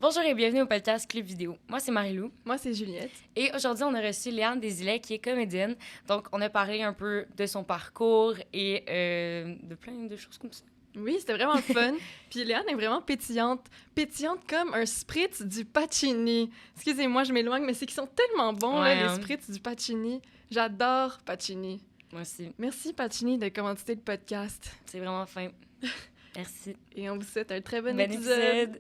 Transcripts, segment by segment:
Bonjour et bienvenue au podcast Club Vidéo. Moi, c'est Marie-Lou. Moi, c'est Juliette. Et aujourd'hui, on a reçu Léane Desilets, qui est comédienne. Donc, on a parlé un peu de son parcours et de plein de choses comme ça. Oui, c'était vraiment le fun. Puis Léane est vraiment pétillante. Pétillante comme un spritz du Pacini. Excusez-moi, je m'éloigne, mais c'est qu'ils sont tellement bons, Ouais, là, les hein. spritz du Pacini. J'adore Pacini. Moi aussi. Merci, Pacini, de commanditer le podcast. C'est vraiment fin. Merci. Et on vous souhaite un très bon Bon épisode.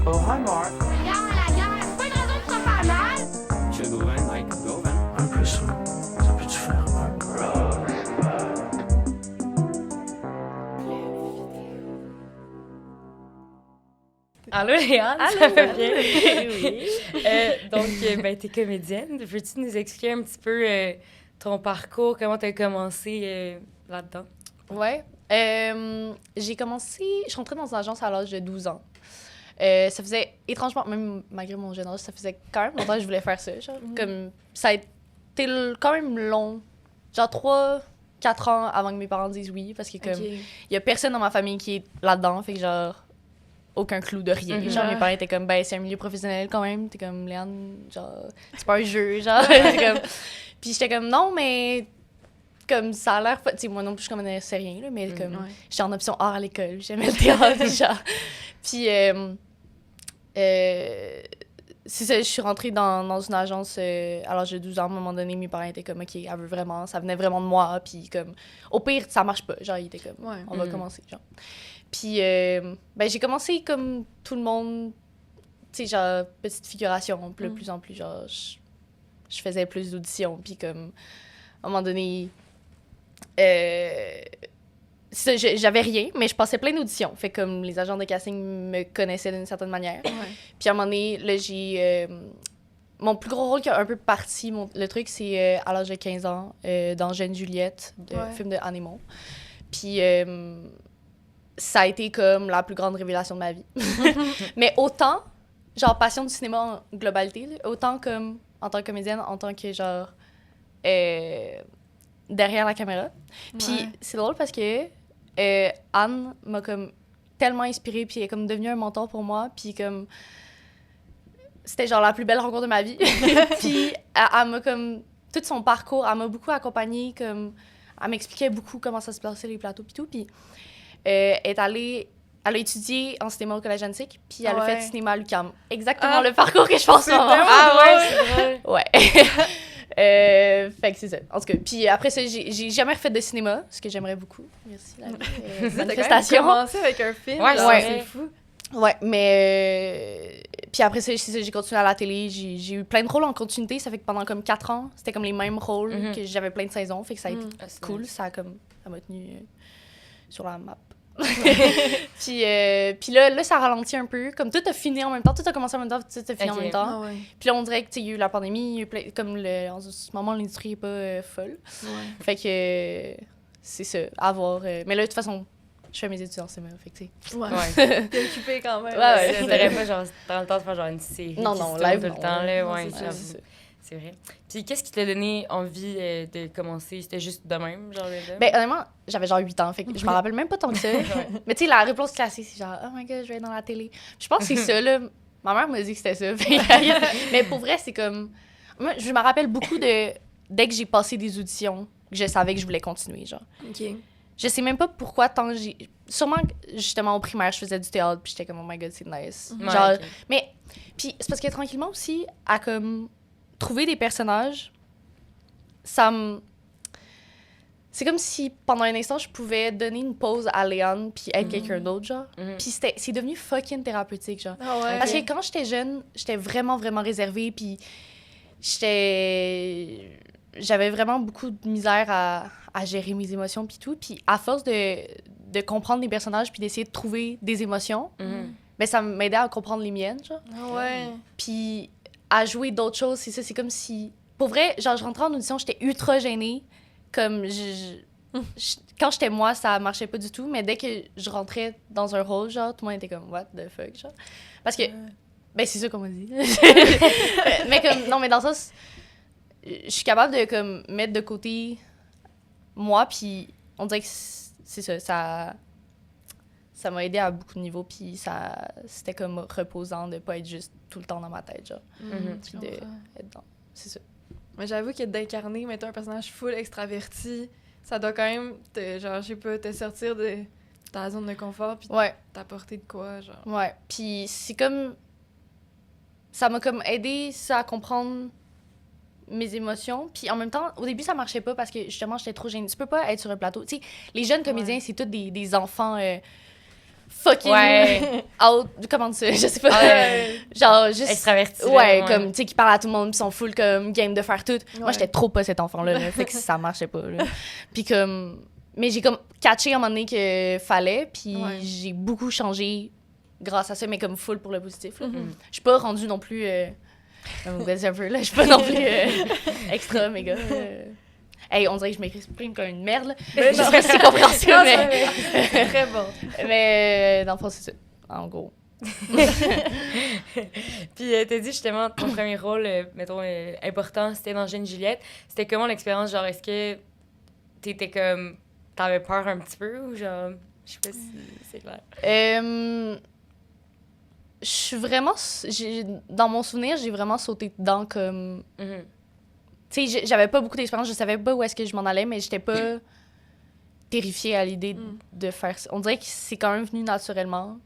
Oh, hi, Mark. La guerre, c'est pas une raison de se faire mal. Tu veux Gauvin, Mike? Gauvin? Un peu ça peut-tu faire un Allô, Léane, Allô. ça va bien? Oui. Donc, t'es comédienne. Veux-tu nous expliquer un petit peu ton parcours, comment t'as commencé là-dedans? Ouais. J'ai commencé... Je suis rentrée dans une agence à l'âge de 12 ans. Ça faisait, étrangement, même malgré mon jeune âge, ça faisait quand même longtemps que je voulais faire ça. Genre, comme, ça a été quand même long. Genre 3-4 ans avant que mes parents disent oui. Parce que comme, il y a personne dans ma famille qui est là-dedans. Fait que genre, aucun clou de rien. Mhm. Genre, mes parents étaient comme, ben, c'est un milieu professionnel quand même. T'es comme, Léane, genre, c'est pas un jeu. Genre, c'est comme... Puis j'étais comme, non, mais... Comme ça a l'air... Tu sais, moi non plus, je connaissais rien, là, mais comme... Ouais. J'étais en option art à l'école, j'aimais le théâtre, genre. Puis, c'est ça, je suis rentrée dans une agence à l'âge de 12 ans. À un moment donné, mes parents étaient comme, OK, elle veut vraiment, ça venait vraiment de moi. Puis, comme, au pire, ça marche pas. Genre, ils étaient comme, Ouais. on va commencer, genre. Puis, ben, j'ai commencé comme tout le monde, tu sais, genre, petite figuration. Puis, de plus en plus, genre, je faisais plus d'auditions. Puis, comme, à un moment donné, ça, j'avais rien, mais je passais plein d'auditions. Fait comme les agents de casting me connaissaient d'une certaine manière. Ouais. Puis à un moment donné, là, j'ai... mon plus gros rôle qui a un peu parti, le truc, c'est à l'âge de 15 ans, dans Jeune Juliette, film de Anémon. Puis ça a été comme la plus grande révélation de ma vie. Mais autant, genre, passion du cinéma en globalité, là, autant comme en tant que comédienne, en tant que, genre, derrière la caméra. Puis Ouais. c'est drôle parce que Anne m'a comme tellement inspirée, puis elle est comme devenue un mentor pour moi, puis comme c'était genre la plus belle rencontre de ma vie. Puis elle m'a comme tout son parcours, elle m'a beaucoup accompagnée, comme elle m'expliquait beaucoup comment ça se passait les plateaux puis tout, puis elle a étudié en cinéma au Collège Antique, puis elle a fait Ouais. du cinéma à l'UQAM. Exactement le parcours que je pense en ce moment. Ouais, c'est vrai. Ouais. Fait que c'est ça. En tout cas, puis après ça, j'ai jamais refait de cinéma, ce que j'aimerais beaucoup. Merci, la T'as quand même manifestation. commencé avec un film. Ouais, genre, c'est c'est vrai. fou. Ouais, mais... Puis après ça, c'est ça, j'ai continué à la télé. J'ai eu plein de rôles en continuité. Ça fait que pendant comme 4 ans, c'était comme les mêmes rôles, Mhm. que j'avais plein de saisons. Fait que ça a été Ah, c'est cool. nice. Ça m'a tenu sur la map. Puis là, ça ralentit un peu. Comme tout a fini en même temps, tout a commencé en même temps, tout a fini en Ok. même temps. Ah ouais. Puis là, on dirait que, tu sais, il y a eu la pandémie, il y a eu comme en ce moment, l'industrie est pas folle. Ouais. Fait que c'est ça, à voir. Mais là, de toute façon, je fais mes études en cinéma, fait que, tu sais. Ouais. Ouais. T'es occupé quand même. Ouais, T'aurais pas genre, dans le temps de faire genre une série Non, qui non, se tourne live, tout le non, temps, là, non, ouais, c'est ça, j'avoue. c'est ça. C'est vrai. Puis qu'est-ce qui t'a donné envie de commencer? C'était juste de même, genre, là? Ben, honnêtement, j'avais genre 8 ans, fait que je me rappelle même pas tant que ça. Mais tu sais, la réponse classique, c'est genre, oh my god, je vais être dans la télé. Je pense que c'est ça, là. Ma mère m'a dit que c'était ça. Fait que- mais pour vrai, c'est comme. Moi, je me rappelle beaucoup de. Dès que j'ai passé des auditions, que je savais que je voulais continuer, genre. OK. Je sais même pas pourquoi tant que j'ai... Sûrement, justement, au primaire, je faisais du théâtre, puis j'étais comme, oh my god, c'est nice. Ouais, Genre, ok. mais... Puis c'est parce que tranquillement aussi, à comme... Trouver des personnages, ça me... C'est comme si, pendant un instant, je pouvais donner une pause à Léane, puis être quelqu'un d'autre, genre. Mhm. Puis c'est devenu fucking thérapeutique, genre. Ah ouais. Parce que quand j'étais jeune, j'étais vraiment, vraiment réservée, puis j'avais vraiment beaucoup de misère à gérer mes émotions, puis tout. Puis à force de comprendre les personnages, puis d'essayer de trouver des émotions, Mhm. ben ça m'aidait à comprendre les miennes, genre. Ah ouais. Puis à jouer d'autres choses, c'est ça, c'est comme si... Pour vrai, genre, je rentrais en audition, j'étais ultra gênée. Comme, quand j'étais moi, ça marchait pas du tout, mais dès que je rentrais dans un rôle, genre, tout le monde était comme, what the fuck, genre. Parce que, ben, c'est ça qu'on m'a dit. Mais comme, non, mais dans ça, je suis capable de, comme, mettre de côté moi, puis on dirait que c'est ça, ça m'a aidé à beaucoup de niveaux, puis c'était comme reposant de pas être juste tout le temps dans ma tête, genre. Puis de être dans... C'est ça. Mais j'avoue que d'incarner, mettons, un personnage full extraverti, ça doit quand même, genre, je sais pas, te sortir de ta zone de confort puis Ouais. t'apporter de quoi, genre. Ouais, puis c'est comme... Ça m'a comme aidé ça à comprendre mes émotions. Puis en même temps, au début, ça marchait pas parce que justement, j'étais trop gênée. Tu peux pas être sur un plateau. Tu sais, les jeunes comédiens, c'est tous des enfants fucking out... Comment dire ça? Je sais pas. Genre, juste... Extraverti. Ouais, comme, tu sais, qui parlent à tout le monde puis sont full comme game de faire tout. Moi, j'étais trop pas cet enfant-là, là, fait que ça marchait pas, là. Puis comme... Mais j'ai comme catché à un moment donné que fallait, puis j'ai beaucoup changé grâce à ça, mais comme full pour le positif, là. Je suis pas rendue non plus... whatever, là. Je suis pas non plus extra, méga... Hey, on dirait que je m'exprime comme une merde, là. J'espère que c'est compréhensible, mais... C'est très bon. Mais dans le fond, c'est ça, en gros. Puis t'as dit justement, ton premier rôle, mettons, important, c'était dans Jeune Juliette. C'était comment l'expérience? Genre, est-ce que t'étais comme... T'avais peur un petit peu ou genre... Je sais pas si c'est clair. Je suis vraiment... Dans mon souvenir, j'ai vraiment sauté dedans comme... Tu sais, j'avais pas beaucoup d'expérience, je savais pas où est-ce que je m'en allais, mais j'étais pas terrifiée à l'idée de faire ça. On dirait que c'est quand même venu naturellement.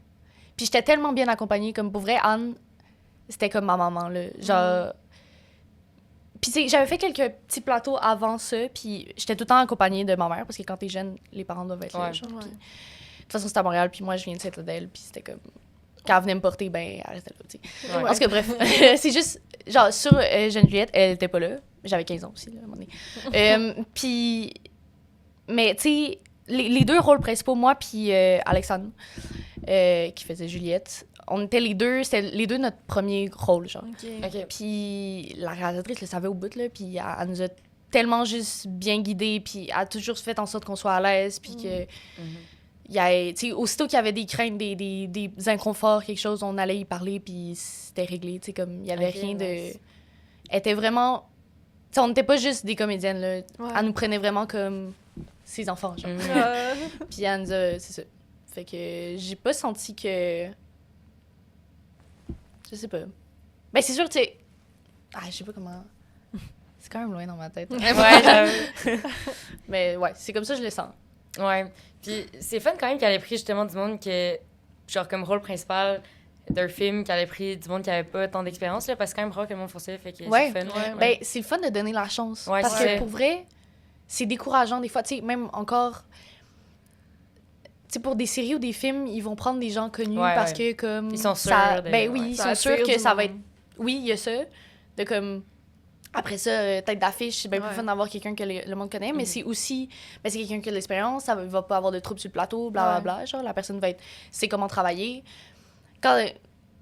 Puis j'étais tellement bien accompagnée, comme pour vrai, Anne, c'était comme ma maman, là. Genre... Puis tu sais, j'avais fait quelques petits plateaux avant ça, puis j'étais tout le temps accompagnée de ma mère, parce que quand t'es jeune, les parents doivent être là, genre. Puis, de toute façon, c'était à Montréal, puis moi, je viens de Sainte-Adèle, puis c'était comme... Quand elle venait me porter, ben, elle restait là, tu sais. Parce que bref, c'est juste... Genre, sur Jeune Juliette, elle était pas là. J'avais 15 ans aussi, là, à un moment donné. Puis... Mais, tu sais, les deux rôles principaux, moi puis Alexandre, qui faisait Juliette, on était les deux... C'était les deux notre premier rôle, genre. OK. Puis la réalisatrice le savait au bout, là, puis elle nous a tellement juste bien guidés, puis elle a toujours fait en sorte qu'on soit à l'aise, puis que... Aussitôt qu'il y avait des craintes, des inconforts, quelque chose, on allait y parler, puis c'était réglé. Comme il n'y avait rien de... Elle était vraiment... T'sais, on n'était pas juste des comédiennes, là. Elle nous prenait vraiment comme ses enfants, genre. Puis elle nous a... C'est ça. Fait que j'ai pas senti que... Je sais pas. Ben, c'est sûr, tu sais... Ah, je sais pas comment... C'est quand même loin dans ma tête. Ouais, j'avoue. Mais ouais, c'est comme ça que je le sens. Ouais. Puis c'est fun quand même qu'elle ait pris justement du monde que, genre comme rôle principal d'un film, qu'elle ait pris du monde qui avait pas tant d'expérience, là, parce que c'est quand même rare que le monde fasse ça, fait que c'est fun. Ben, c'est le fun de donner la chance. Ouais, parce que pour vrai, c'est décourageant des fois. Tu sais, même encore... Tu sais, pour des séries ou des films, ils vont prendre des gens connus parce que comme... Ils sont sûrs. Ben oui, ils sont sûrs que ça va être... Oui, il y a ça. De comme... Après ça, tête d'affiche, c'est bien plus fun d'avoir quelqu'un que le monde connaît, mais c'est aussi... Ben, c'est quelqu'un qui a de l'expérience, ça va pas avoir de troubles sur le plateau, blablabla. Genre, la personne va être... sait comment travailler. Quand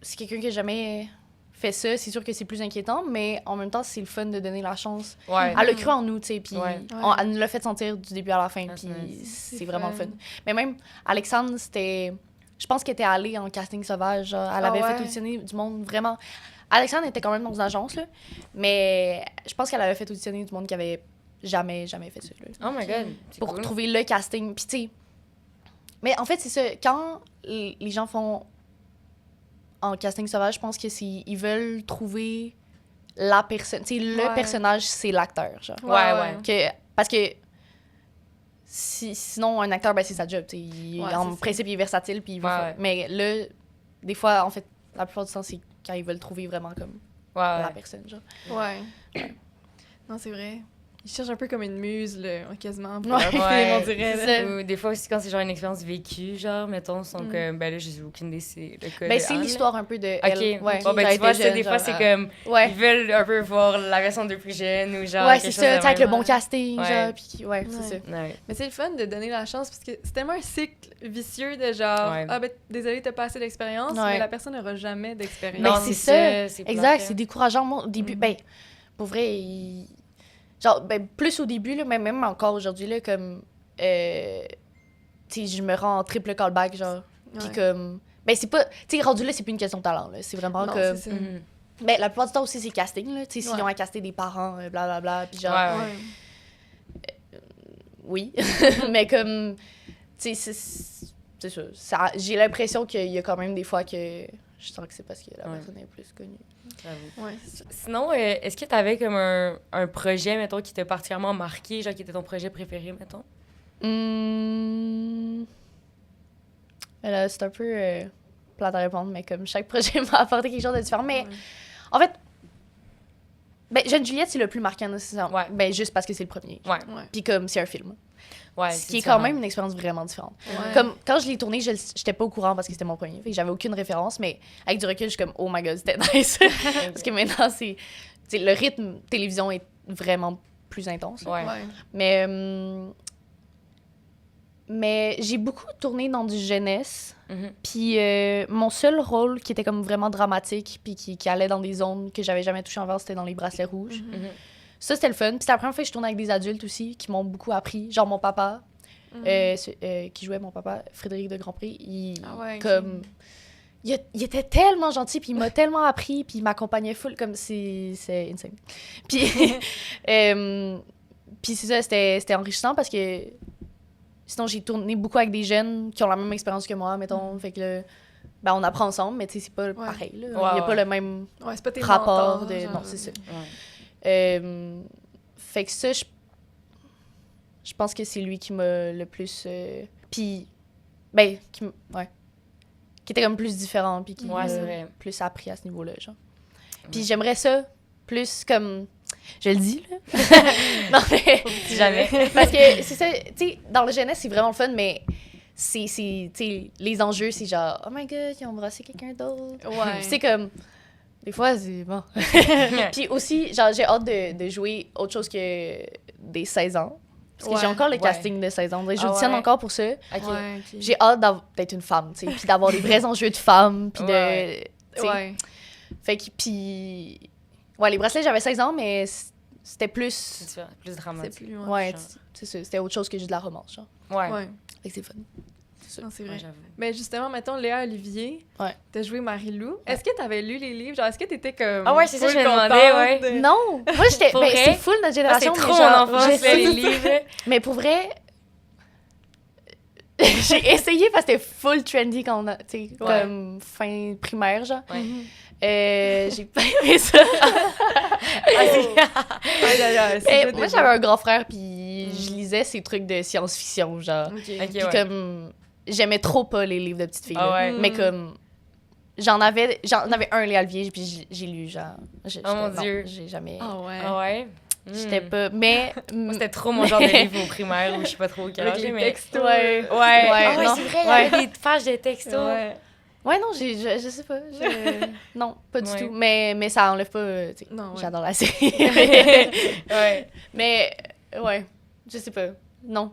c'est quelqu'un qui a jamais fait ça, c'est sûr que c'est plus inquiétant, mais en même temps, c'est le fun de donner la chance. Elle a cru en nous, tu sais, puis elle nous l'a fait sentir du début à la fin, puis c'est vraiment le fun. Mais même, Alexandre, c'était... Je pense qu'elle était allée en casting sauvage, genre, elle avait fait auditionner du monde vraiment... Alexandre était quand même dans une agence, là, mais je pense qu'elle avait fait auditionner du monde qui avait jamais fait ça. Là. Oh my God! Pour cool. trouver le casting. Puis, tu sais... Mais en fait, c'est ça. Quand les gens font en casting sauvage, je pense que ils veulent trouver la personne. Tu sais, le personnage, c'est l'acteur, genre. Parce que sinon, un acteur, ben, c'est sa job. En principe, il est versatile, puis il va mais là, des fois, en fait, la plupart du temps, c'est quand ils veulent trouver vraiment comme la personne, genre. Non, c'est vrai. Ils cherchent un peu comme une muse, là, quasiment, pour Ouais. leur film, on dirait. Là. Ou des fois aussi, quand c'est genre une expérience vécue, genre, mettons, sont comme, ben là, j'ai aucune idée, c'est le cas Ben, de c'est Anne, l'histoire un peu de OK. elle. Ouais, Bon, ben, tu vois, ça, des fois, c'est comme, ils veulent un peu voir la version de plus jeune ou genre. Ouais, c'est ça, avec le bon casting, genre, puis c'est ça. Ouais. Mais c'est le fun de donner la chance, parce que c'est tellement un cycle vicieux de genre, ah ben, désolé, t'as pas assez d'expérience, mais la personne n'aura jamais d'expérience. Ben, Non, c'est ça. ça. Exact, c'est décourageant. Moi, au début, ben, pour vrai, genre, ben, plus au début, là, mais même encore aujourd'hui, là, comme, tu sais, je me rends en triple callback, genre, puis comme, ben, c'est pas, tu sais, rendu là, c'est plus une question de talent, là, c'est vraiment comme, ben, la plupart du temps aussi, c'est casting, là, tu sais, s'ils ont à caster des parents, blablabla, puis genre, oui, mais comme, tu sais, c'est ça. J'ai l'impression qu'il y a quand même des fois que je sens que c'est parce que la personne est plus connue. J'avoue. Ouais. Sinon, est-ce que t'avais comme un projet, mettons, qui t'a particulièrement marqué, genre qui était ton projet préféré, mettons? Là, c'est un peu plate à répondre, mais comme chaque projet m'a apporté quelque chose de différent. Mais en fait, Jeune Juliette, c'est le plus marquant nécessairement. Ouais. Ben, juste parce que c'est le premier. Ouais. Puis comme c'est un film. Ouais, Ce c'est qui est différent. quand même une expérience vraiment différente. Ouais. Comme quand je l'ai tourné, j'étais pas au courant parce que c'était mon premier. Fait que j'avais aucune référence, mais avec du recul, je suis comme, oh my god, c'était nice. Parce que maintenant, le rythme télévision est vraiment plus intense. Ouais. Mais j'ai beaucoup tourné dans du jeunesse. Mhm. Puis mon seul rôle qui était comme vraiment dramatique, puis qui allait dans des zones que j'avais jamais touché avant, c'était dans Les Bracelets Rouges. Mhm. Ça, c'était le fun. Puis c'était la première fois que je tournais avec des adultes aussi, qui m'ont beaucoup appris. Genre mon papa, qui jouait mon papa, Frédéric de Grandpré, il était tellement gentil, puis il m'a tellement appris, puis il m'accompagnait full, comme c'est insane. Puis, puis c'est ça, c'était enrichissant parce que sinon, j'ai tourné beaucoup avec des jeunes qui ont la même expérience que moi, mettons. Fait que là, on apprend ensemble, mais tu sais, c'est pas pareil. Là. Il y a pas le même Ouais, c'est pas tes rapport. mentors, genre. Non, c'est ça. Ouais. Fait que ça, je pense que c'est lui qui m'a le plus... puis, qui était comme plus différent, puis qui m'a c'est vrai. plus appris à ce niveau-là, genre. Puis j'aimerais ça plus comme... Je le dis, là. Non, mais... Jamais. Parce que c'est ça, tu sais, dans le jeunesse, c'est vraiment le fun, mais tu sais, les enjeux, c'est genre, oh my god, ils ont embrassé quelqu'un d'autre. Ouais. Puis c'est comme, des fois, c'est bon. Puis aussi, genre, j'ai hâte de jouer autre chose que des 16 ans. Parce que j'ai encore le casting de 16 ans. J'auditionne encore pour ça. OK. Ouais, ok. J'ai hâte d'être une femme, tu sais, puis d'avoir des vrais enjeux de femme, puis Ouais. tu sais. Ouais. Fait que, puis... Ouais, les bracelets, j'avais 16 ans, mais c'était plus... C'est différent, plus C'est dramatique. plus... Ouais, genre. c'est ça. C'était autre chose que juste de la romance, genre. Ouais. Ouais. Fait que c'est fun. Non, c'est vrai. Ouais, j'avoue. Mais justement, mettons, Léa Olivier, Ouais. t'as joué Marie-Lou. Est-ce que t'avais lu les livres? Genre, est-ce que t'étais comme. Ah ouais, c'est ça, full je me demandais, contente ouais. de- Non! Moi, j'étais... Pour Ben, vrai? c'est full notre Ah, c'est génération. trop mais mon genre, enfance, je sais. les livres. Mais pour vrai... j'ai essayé parce que c'était full trendy quand on a... Tu sais, Ouais. comme fin primaire, genre. Ouais. J'ai pas aimé ça. Aïe, aïe, aïe, c'est Et pas moi, des j'avais un grand frère, puis je lisais ces trucs de science-fiction, genre. Ok. Ok, Puis ouais. comme... J'aimais trop pas les livres de petites filles, Ah là. ouais. Mais comme... J'en avais un, Léa Olivier, puis j'ai lu, genre... Oh mon non, Dieu. J'ai jamais... Ah ouais. Ah ouais? J'étais Hmm. pas... Mais... Moi, c'était trop mon genre de livre au primaire où je sais pas trop quel Avec âge les j'ai, mais... textos. Ouais. Ouais. Ouais, Ah ouais, non. c'est vrai, il y Ouais. avait des pages de textos. Ouais. Ouais, non, je sais pas. Non, pas du Ouais. tout. Mais ça enlève pas... tu sais, Non, ouais. j'adore la série. Ouais. Mais... Ouais. Je sais pas. Non.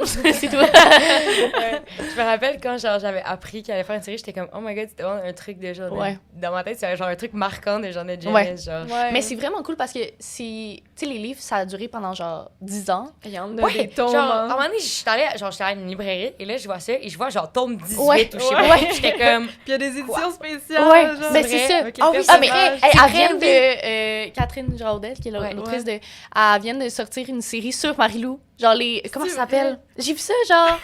C'est tout. Ouais. Je me rappelle quand genre, j'avais appris qu'il allait faire une série, j'étais comme, oh my god, c'était vraiment un truc de genre. Ouais. Dans ma tête, c'était genre un truc marquant de genre de jeunesse, Ouais. genre. Ouais. Mais c'est vraiment cool parce que c'est... Tu sais, les livres, ça a duré pendant genre 10 ans. Il y en a Ouais, des tomes. genre, à un hein. moment donné, j'étais allée à une librairie et là, je vois ça et je vois genre tome 18 Ouais. ou je sais Ouais. pas. Puis j'étais comme, Puis il y a des éditions Quoi? spéciales. Ouais, genre. ben c'est ça. Avec les Ah oui, Ah, mais personnages. elle C'est vient vrai, de... Catherine Jardel, qui est Ouais. l'autrice de... Elle vient de sortir une série sur Marie-Lou. Genre les... Comment ça C'est s'appelle? J'ai vu ça, genre...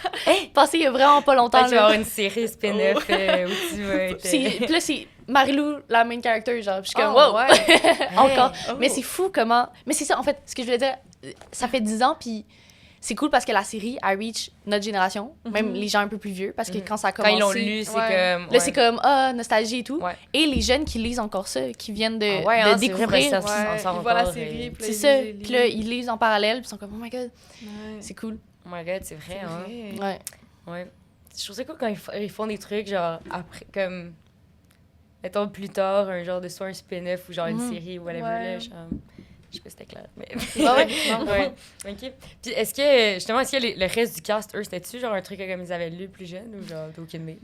Passé il y a vraiment pas longtemps, peut-être qu'il va y là. avoir une série spin-off où tu vas être. Puis là, c'est Marie-Lou, la main character, genre. Puis je suis comme, Oh, wow! ouais. Encore. Oh. Mais c'est fou comment... Mais c'est ça, en fait, ce que je voulais dire, ça fait 10 ans, puis c'est cool parce que la série a reach notre génération, même les gens un peu plus vieux, parce que quand ça a Quand commencé... ils l'ont lu, c'est Ouais. comme. Là, c'est comme, nostalgie et tout. Ouais. Et les jeunes qui lisent encore ça, qui viennent de, Ah ouais, de hein, c'est découvrir. vrai, ça, Ouais, on s'en ils voient la encore, série. puis C'est ils ça. lisent les Puis là, livres. ils lisent en parallèle, puis ils sont comme, oh my god, Ouais. c'est cool. Oh my god, c'est vrai, hein. vrai. Ouais. Ouais. Je trouve ça cool quand ils font des trucs, genre, après, comme, mettons, plus tard, un genre de soit un spin-off ou genre une série ou whatever, Ouais. là, genre, je sais pas si c'était clair, mais... Ouais, non. ouais, OK. Puis est-ce que, justement, le reste du cast, eux, c'était-tu genre un truc comme ils avaient lu plus jeune ou genre, t'as aucune idée?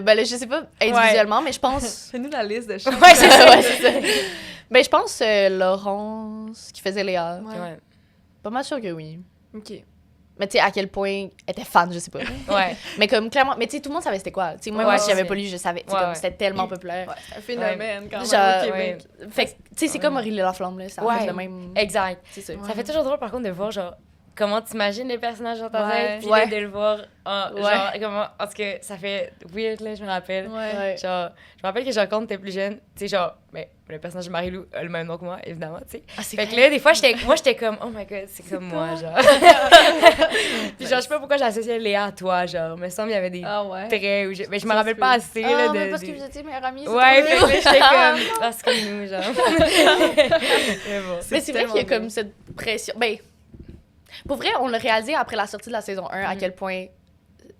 Ben là, je sais pas individuellement, mais je pense... Fais-nous la liste de chaque. Ouais, c'est ça. Ouais, c'est ça. Ben, je pense Laurence, qui faisait Léa. Ouais. Ouais. Pas mal sûr que oui. Ok. Mais tu sais, à quel point elle était fan, je sais pas. Ouais. Mais comme, clairement... Mais tu sais, tout le monde savait c'était quoi. Tu sais, moi, Ouais, si j'avais c'est- pas lu, je savais. Tu sais, Ouais, comme, ouais. c'était tellement populaire. Ouais, c'est un phénomène quand même Genre, au Québec. Fait que, tu sais, c'est comme Aurélie Laflamme, là. Ça a Ouais. fait le même... Exact. C'est ça. Ça fait toujours drôle, par contre, de voir, genre, comment t'imagines les personnages dans ta Ouais. tête, puis Ouais. là, de le voir en, Ouais. genre, comment, parce que ça fait weird, là, je me rappelle. Ouais. Genre, je me rappelle que genre, quand t'étais plus jeune, tu sais, genre, mais le personnage de Marie-Lou a le même nom que moi, évidemment, tu sais. Ah, c'est Fait que vrai. là, des fois, j'étais comme, oh my god, c'est comme moi, genre. Puis genre, je sais pas pourquoi j'associais Léa à toi, genre. Me semble qu'il y avait des Ah ouais. traits, ou mais je me Ça rappelle se pas peut. assez, Ah, là, mais de... parce que vous étiez meilleurs amis. c'est Ouais, trop fait drôle. que là, j'étais comme, ah, c'est comme nous, genre. Mais bon. Mais c'est vrai tellement qu'il y a comme drôle. cette pression. Ben, pour vrai, on l'a réalisé après la sortie de la saison 1 à quel point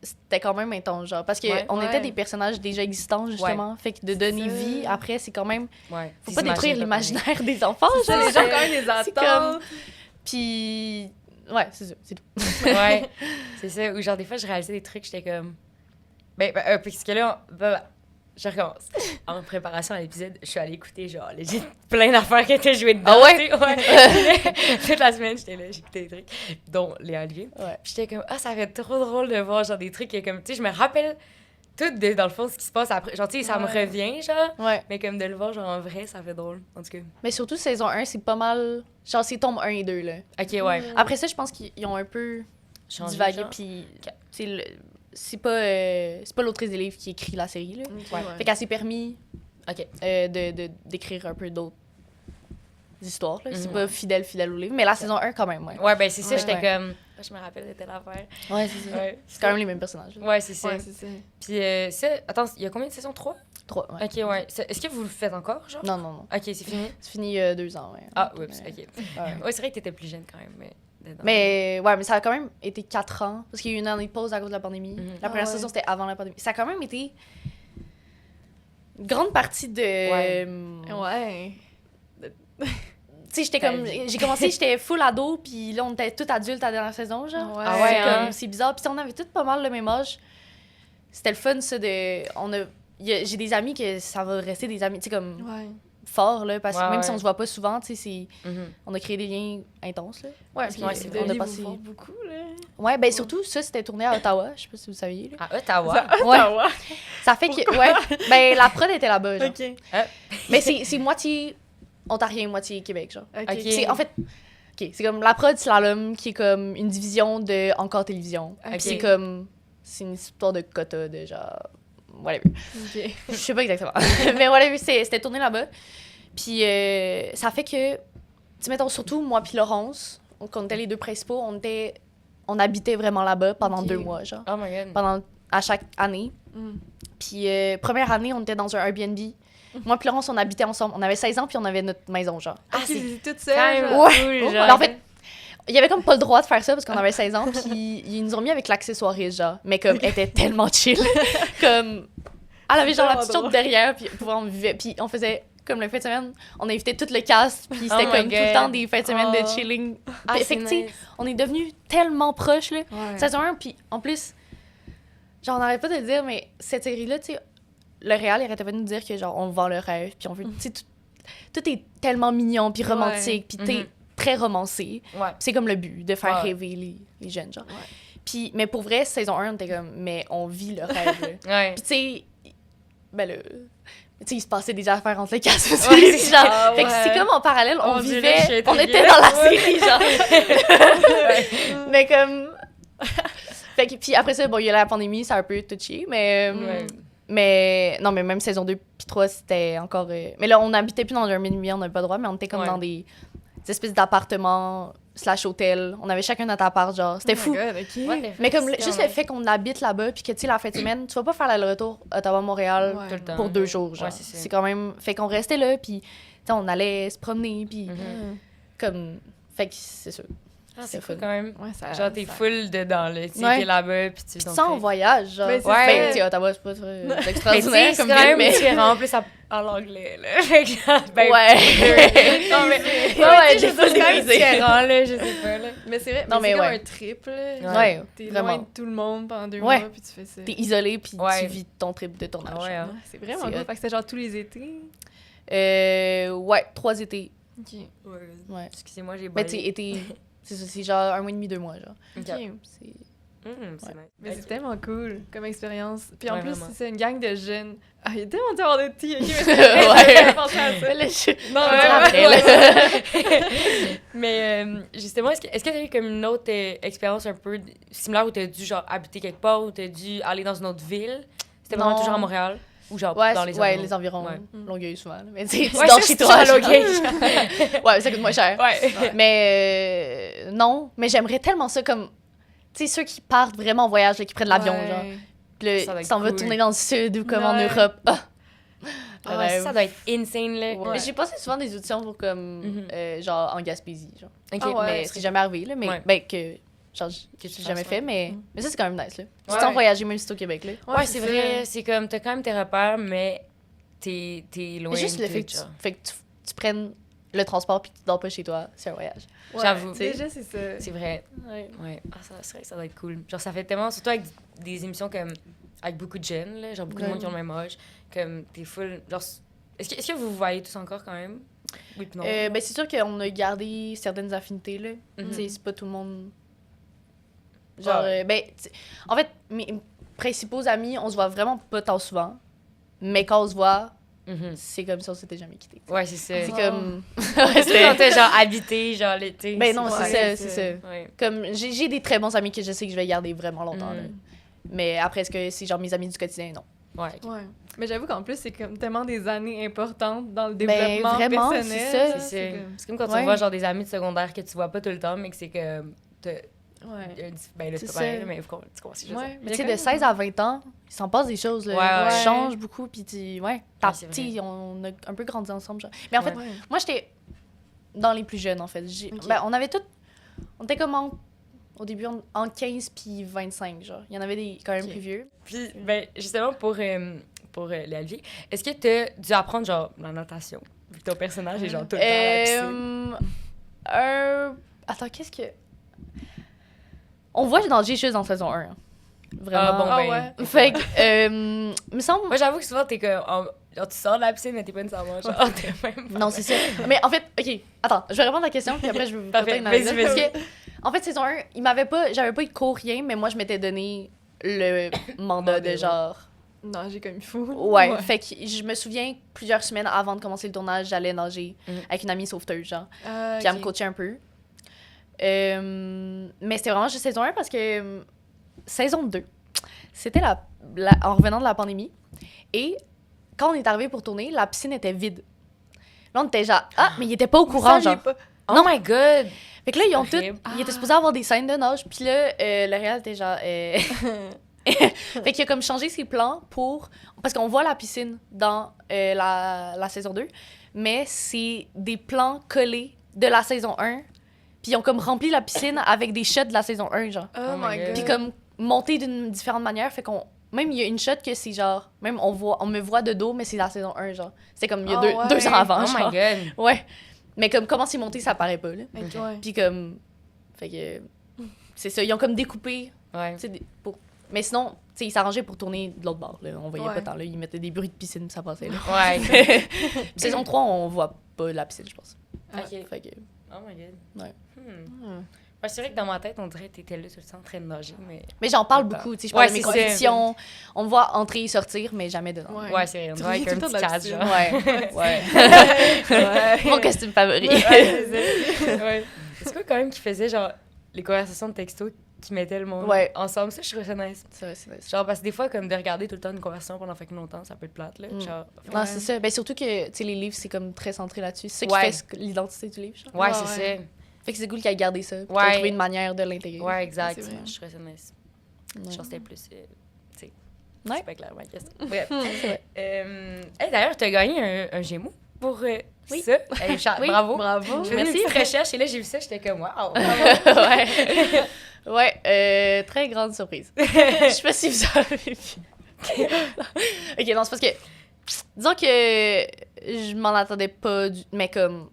c'était quand même intense, genre. Parce qu'on Ouais. Ouais. était des personnages déjà existants, justement. Fait que de donner ça. vie après, c'est quand même. Ouais. Faut pas détruire l'imaginaire des enfants, Ça, genre. les gens ont quand même des C'est attentes. Puis. Ouais, c'est ça, c'est tout. Ouais, c'est ça. Ou genre, des fois, je réalisais des trucs, j'étais comme. Parce que là, je recommence. En préparation à l'épisode, je suis allée écouter, genre, legit, plein d'affaires qui étaient jouées dedans. Ah ouais? tu sais, ouais. Toute la semaine, j'étais là, j'écoutais des trucs, dont Léa Olivier. Ouais. Puis j'étais comme, ah, ça fait trop drôle de voir, genre, des trucs qui, comme, tu sais, je me rappelle tout, dans le fond, ce qui se passe après. Genre, tu sais, ça me Ouais. revient, genre. Ouais. Mais comme de le voir, genre, en vrai, ça fait drôle. En tout cas. Mais surtout, saison 1, c'est pas mal. Genre, c'est tome 1 et 2, là. Ok, ouais. Après ça, je pense qu'ils ont un peu Changé, divagué, genre. puis. C'est pas l'autrice des livres qui écrit la série, là. Ok, Ouais. ouais. Fait qu'elle s'est permis Ok. d'écrire un peu d'autres histoires. Là. C'est Mhm. pas fidèle au livre. Mais la saison 1, quand même, ouais. Ouais, ben, c'est ça, Ouais. j'étais Ouais. comme. Ah, je me rappelle de telle affaire. Ouais, c'est ça. Ouais. C'est quand même les mêmes personnages. Ouais, c'est ça. Ouais, c'est ça. Puis, ça, attends, il y a combien de saisons? 3? 3, ouais. Ok, ouais. Est-ce que vous le faites encore, genre? Non, non, non. Ok, c'est fini. C'est fini il y a 2 ans, ouais. Ah, oups, ok. Ouais. Ouais, c'est vrai que t'étais plus jeune quand même. Dedans. Mais ouais, mais ça a quand même été 4 ans, parce qu'il y a eu une année de pause à cause de la pandémie. Mhm. La première Ah ouais. saison, c'était avant la pandémie. Ça a quand même été une grande partie de... Ouais. Ouais. Tu sais, j'étais Ta comme... vie. J'ai commencé, j'étais full ado, puis là, on était tout adultes à la dernière saison, genre. Ouais. Ah ouais, C'est hein? comme... C'est bizarre. Puis on avait tous pas mal le même âge. C'était le fun, ça, de... J'ai des amis que ça va rester des amis, tu sais, comme... Ouais. Forts, là, parce que Ouais, même ouais. si on se voit pas souvent, tu sais, Mhm. on a créé des liens intenses, là. Ouais, Parce que ouais, c'est on a vrai. passé... beaucoup, là. Ouais, ben surtout, ça, c'était tourné à Ottawa, je sais pas si vous saviez, là. À Ottawa. Ouais. Ottawa. Ça fait que... Ouais, ben la prod était là-bas, genre. OK. Mais c'est moitié ontarien, moitié Québec, genre. OK. Ok. C'est, en fait... OK, c'est comme la prod Slalom, qui est comme une division de Encore Télévision. Ok. Puis c'est comme... C'est une histoire de quota, de genre... Whatever. OK. Je sais pas exactement. Mais whatever, c'était tourné là-bas. Puis ça fait que... Tu sais, mettons, surtout moi puis Laurence, donc on était les deux principaux, on habitait vraiment là-bas pendant Ok. 2 mois, genre. Oh my god. À chaque année. Mm. Puis première année, on était dans un Airbnb. Moi puis Laurence, on habitait ensemble. On avait 16 ans, puis on avait notre maison, genre. Ah, Ok, c'est toute quand seule. même genre. Ouais. cool, Oh, genre. mais en fait, il y avait comme pas le droit de faire ça parce qu'on avait 16 ans, puis ils nous ont mis avec l'accessoiriste, genre. Mais comme, elle était tellement chill. Comme, elle avait genre la petite Tellement chambre derrière, puis on vivait, puis on faisait comme le fin de semaine, on invitait tout le cast, puis c'était Oh my comme tout le God. temps des fins de semaine de Oh. chilling. Ah, Fait c'est que, tu sais, nice. on est devenus tellement proches, là. Ouais. Saison 1, puis en plus, genre, on n'arrête pas de le dire, mais cette série-là, tu sais, le réal, il arrêtait pas de nous dire que, genre, on vend le rêve, puis on veut, tu sais, tout est tellement mignon, puis romantique, puis t'es Mhm. très romancé. Ouais. C'est comme le but, de faire Ouais. rêver les jeunes, genre. Ouais. Puis, mais pour vrai, saison 1, on était comme, mais on vit le rêve, là. Ouais. Puis, tu sais, ben là, tu sais, il se passait des affaires entre les cast aussi. Ouais, puis c'est genre, ça, fait que ouais. c'est comme en parallèle, on On dirait vivait, que j'ai on été était vieux. dans la Ouais. série, genre. Mais comme... fait que, puis après ça, bon, il y a la pandémie, ça a un peu touché, mais... Ouais. Mais non, mais même saison 2 puis 3, c'était encore... mais là, on n'habitait plus dans un mini on n'avait pas le droit, mais on était comme Ouais. dans des espèces d'appartements / hôtels. On avait chacun notre appart, genre. C'était fou. Oh my God, OK. What the fuck, Mais comme c'est juste quand le fait qu'on habite là-bas, puis que, tu sais, la fin de semaine, tu vas pas faire l'aller-retour Ottawa-Montréal Ouais. tout le temps. pour 2 jours, genre. Ouais, c'est ça. C'est quand même... Fait qu'on restait là, puis, tu sais, on allait se promener, puis Mhm. comme... Fait que c'est ça. Ah, c'est c'est fou fun. quand même. Ouais, ça, Genre, t'es ça- full dedans, là. Tu sais, Ouais. t'es là-bas, puis tu Puis tu t'en te sens en fais. voyage, genre. Ben, c'est Ouais. ça. Ben, tu sais, Ottawa, c'est pas très Mais tu sais, extraordinaire c'est comme quand ville, même mais... différent, en plus, à l'anglais, là. Fait que, genre, ben, Ouais. non, mais... Ouais, tu sais, des je fois, sais, c'est quand même dépaysé. différent, là, je sais pas, là. Mais c'est vrai, Non, mais c'est mais comme ouais. un trip, là. Ouais, T'es vraiment. loin de tout le monde pendant 2 Ouais. mois, puis tu fais ça. T'es isolé, puis Ouais. tu vis ton trip de tournage. Ah ouais, hein. Ouais, c'est vraiment C'est cool. hot. Fait que c'était genre tous les étés. Ouais, 3 étés. OK. Ouais. Excusez-moi, j'ai Mais baillé. tu sais, été... C'est ça, c'est genre 1 mois et demi, 2 mois, genre. Ok. OK. C'est... C'est nice. Mais Ok. c'est tellement cool comme expérience. Puis en Ouais, plus, vraiment. c'est une gang de jeunes. Ah, il y a tellement d'avoir de tea, ok? Mais Ouais. j'ai pensé à ça. Mais là, je- Non, Ouais, ouais. Mais justement, est-ce que tu as eu comme une autre expérience un peu similaire où tu as dû genre habiter quelque part ou tu as dû aller dans une autre ville? C'était vraiment Non. toujours à Montréal? Ou genre Ouais, dans les ouais, environs? les environs. Ouais. Longueuil, souvent. là. Mais tu sais, tu Ouais, dors ça, chez c'est toi. toujours à genre. Longueuil. Ouais, ça coûte moins cher. Ouais. Mais non, mais j'aimerais tellement ça comme... Tu sais, ceux qui partent vraiment en voyage, là, qui prennent l'avion, Ouais. genre. Puis là, Ça doit qui être s'en va cool. tourner dans le sud ou comme en Ouais. Europe. Ah! Ah, Rêve. ça doit être insane, là. Mais j'ai passé souvent des auditions pour comme... Mhm. genre en Gaspésie, genre. Ok, Ah ouais. Mais c'est jamais arrivé, là. Mais Ouais. ben que... Genre, Que tu j'ai jamais fasses, fait, ouais. mais ça, c'est quand même nice, là. Tu Ouais. t'en voyager, même si c'est au Québec, là. Ouais, c'est vrai. C'est comme, t'as quand même tes repères, mais t'es loin Mais juste de le tout, fait que genre. tu prennes le transport puis que tu dors pas chez toi, c'est un voyage. Ouais, J'avoue. Déjà, c'est ça. C'est vrai. Ouais. Ouais. Ah, c'est vrai que ça doit être cool. Genre, ça fait tellement... Surtout avec des émissions comme... Avec beaucoup de jeunes, là. Genre, beaucoup de Ouais. monde qui ont le même âge. Comme, t'es full... Genre... Est-ce que vous vous voyez tous encore, quand même? Oui puis non. Ben, c'est sûr qu'on a gardé certaines affinités, là. Mhm. Tu sais, c'est pas tout le monde. Genre, Ouais. ben, en fait, mes principaux amis, on se voit vraiment pas tant souvent. Mais quand on se voit, Mhm. c'est comme si on s'était jamais quitté. Ouais, c'est ça. C'est Oh. comme. Surtout quand t'es, genre, habité, genre, l'été. Ben non, Ouais, c'est ça, c'est ça. Ouais. Comme, j'ai des très bons amis que je sais que je vais garder vraiment longtemps, Mhm. là. Mais après, est-ce que c'est genre mes amis du quotidien? Non. Ouais. Ouais. Mais j'avoue qu'en plus, c'est comme tellement des années importantes dans le Ben, développement vraiment, personnel. c'est ça. là, C'est ça. comme- C'est comme quand Ouais. tu vois, genre, des amis de secondaire que tu vois pas tout le temps, mais que c'est que... Ouais. Ben là, c'est C'est pas pareil, ça. mais tu comprends si je veux Ouais, dire. Mais tu sais, de 16 à 20 ans, il s'en passe des choses, là. Ouais, Tu ouais. changes beaucoup, puis tu... Ouais, c'est tu vrai. sais, on a un peu grandi ensemble, genre. Mais en fait, Ouais. moi, j'étais dans les plus jeunes, en fait. Ok. Ben, on avait toutes... On était comme au début, en 15 puis 25, genre. Il y en avait des quand même Ok. plus vieux. Puis, ben, justement, pour l'Alvier, est-ce que t'as dû apprendre, genre, la natation? Vu que ton personnage est, genre, tout le temps à la piscine. Attends, qu'est-ce que... On voit dans G-Shoes dans saison 1. hein. Vraiment. Ah, bon, Ah ben... ouais. Fait que, me semble... Moi, j'avoue que souvent, t'es comme... genre, tu sors de la piscine, mais t'es pas nécessairement, genre, t'es même... Non, c'est ça. Mais en fait, OK, attends, je vais répondre à la question, puis après, je vais vous Parfait, conter une vas-y, anecdote. vas-y. Parce que, en fait, saison 1, j'avais pas eu de cours, rien, mais moi, je m'étais donné le mandat de ouais. genre... Non, j'ai comme il faut. Ouais, fait que je me souviens, plusieurs semaines avant de commencer le tournage, j'allais nager Mhm. avec une amie sauveteuse, genre, Ah, qui elle ok. me coachait un peu. Mais c'était vraiment juste saison 1 parce que saison 2, c'était en revenant de la pandémie. Et quand on est arrivé pour tourner, la piscine était vide. Là, on était genre, ah, mais il était pas au Vous courant, saviez genre. pas. Oh my God! Fait que là, ils ont tout. Horrible. Ils étaient supposés avoir des scènes de nage, puis là, le réal était genre. Fait qu'il a comme changé ses plans pour. Parce qu'on voit la piscine dans la saison 2, mais c'est des plans collés de la saison 1, puis ils ont comme rempli la piscine avec des shots de la saison 1, genre. Oh, Oh my my God. god. Puis comme monté d'une différente manière, fait qu'on. Même il y a une shot que c'est genre. Même on me voit de dos, mais c'est la saison 1, genre. C'est comme il y a Ah ouais. deux ans avant, Oh genre. my God! Ouais. Mais comme comment c'est monté, ça paraît pas, là. Ok, ouais. Puis comme. Fait que. C'est ça, ils ont comme découpé. Ouais. tu sais, Mais sinon, tu sais, ils s'arrangeaient pour tourner de l'autre bord, là. On voyait Ouais. pas tant, là. Ils mettaient des bruits de piscine, puis ça passait, là. Ouais. Puis saison 3, on voit pas la piscine, je pense. OK. Fait que. Oh my God. Ouais. Ouais, c'est vrai que dans ma tête, on dirait que t'étais là tout le temps en train de nager, mais... Mais j'en parle Attends. beaucoup, tu sais. Je parle Ouais, de mes c'est ça. compétitions. On me voit entrer et sortir, mais jamais dedans. Ouais, c'est vrai. On Tu dirait avec riais un tout le petit temps de la casque, piscine. genre. Ouais. Mon costume favori. Ouais. C'est quoi quand même qui faisait, genre, les conversations de texto qui mettaient le monde Ouais. ensemble? Ça, je trouvais ça nice. C'est vrai, c'est vrai. Genre, parce que des fois, comme de regarder tout le temps une conversation pendant fucking longtemps, ça peut être plate, là. Mm. Genre, Non, c'est ça. Ben, surtout que, tu sais, les livres, c'est comme très centré là-dessus. C'est ça Ouais. qui fait l'identité du livre, genre. ouais, Ouais, c'est ouais. Fait que c'est cool qu'il ait gardé ça. Pour Ouais. trouver une manière de l'intégrer. ça. Ouais, exact. C'est vrai. Je trouvais ça nice. Ouais. Genre, c'était plus... tu sais, Ouais. c'est pas clair ma question. Bref. C'est vrai. Hey, d'ailleurs, t'as gagné un Gémeaux pour Oui. ça. Hey, Oui. Bravo. Bravo. Je faisais une Merci. petite recherche et là, j'ai vu ça, j'étais comme, waouh. ouais. Ouais, très grande surprise. Je sais pas si vous avez vu. Ok, non, c'est parce que. Disons que je m'en attendais pas, mais comme.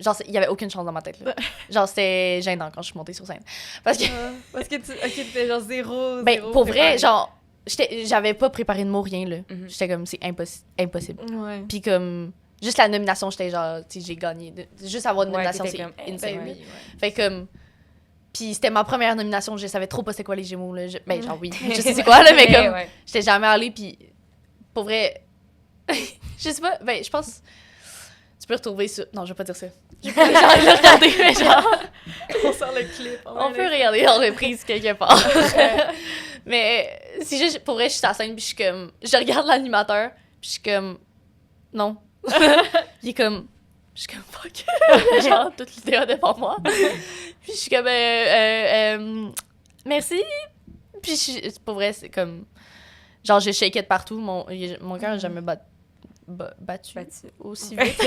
Genre, il y avait aucune chance dans ma tête, là. Genre, c'était gênant quand je suis montée sur scène. Parce que, Parce que t'étais genre zéro. ben, zéro pour vrai, préparé. genre, j'avais pas préparé de mots, rien, là. Mhm. J'étais comme, c'est impossible. Ouais. Puis comme, juste la nomination, j'étais genre, tu sais, j'ai gagné. Juste avoir une Ouais, nomination, t'étais c'est comme, hey, insane. ben là. oui, ouais. Fait comme. Puis c'était ma première nomination, je savais trop pas c'est quoi les Gémeaux, là. Ben, genre, oui, je sais c'est quoi, là, mais comme, ouais. j'étais jamais allée, puis pour vrai, je sais pas, ben, je pense, tu peux retrouver ça. Non, je vais pas dire ça. Je vais pas genre, le regarder, mais genre, On sort le clip. on peut regarder en reprise quelque part. Mais c'est juste, pour vrai, je suis à la scène, puis je suis comme, je regarde l'animateur, puis je suis comme, non. Il est comme, je suis comme, fuck. Genre, toute l'idée devant moi. Puis je suis comme, merci. Puis pour vrai, c'est comme, genre, je shake de partout. Mon cœur n'a jamais battu aussi vite.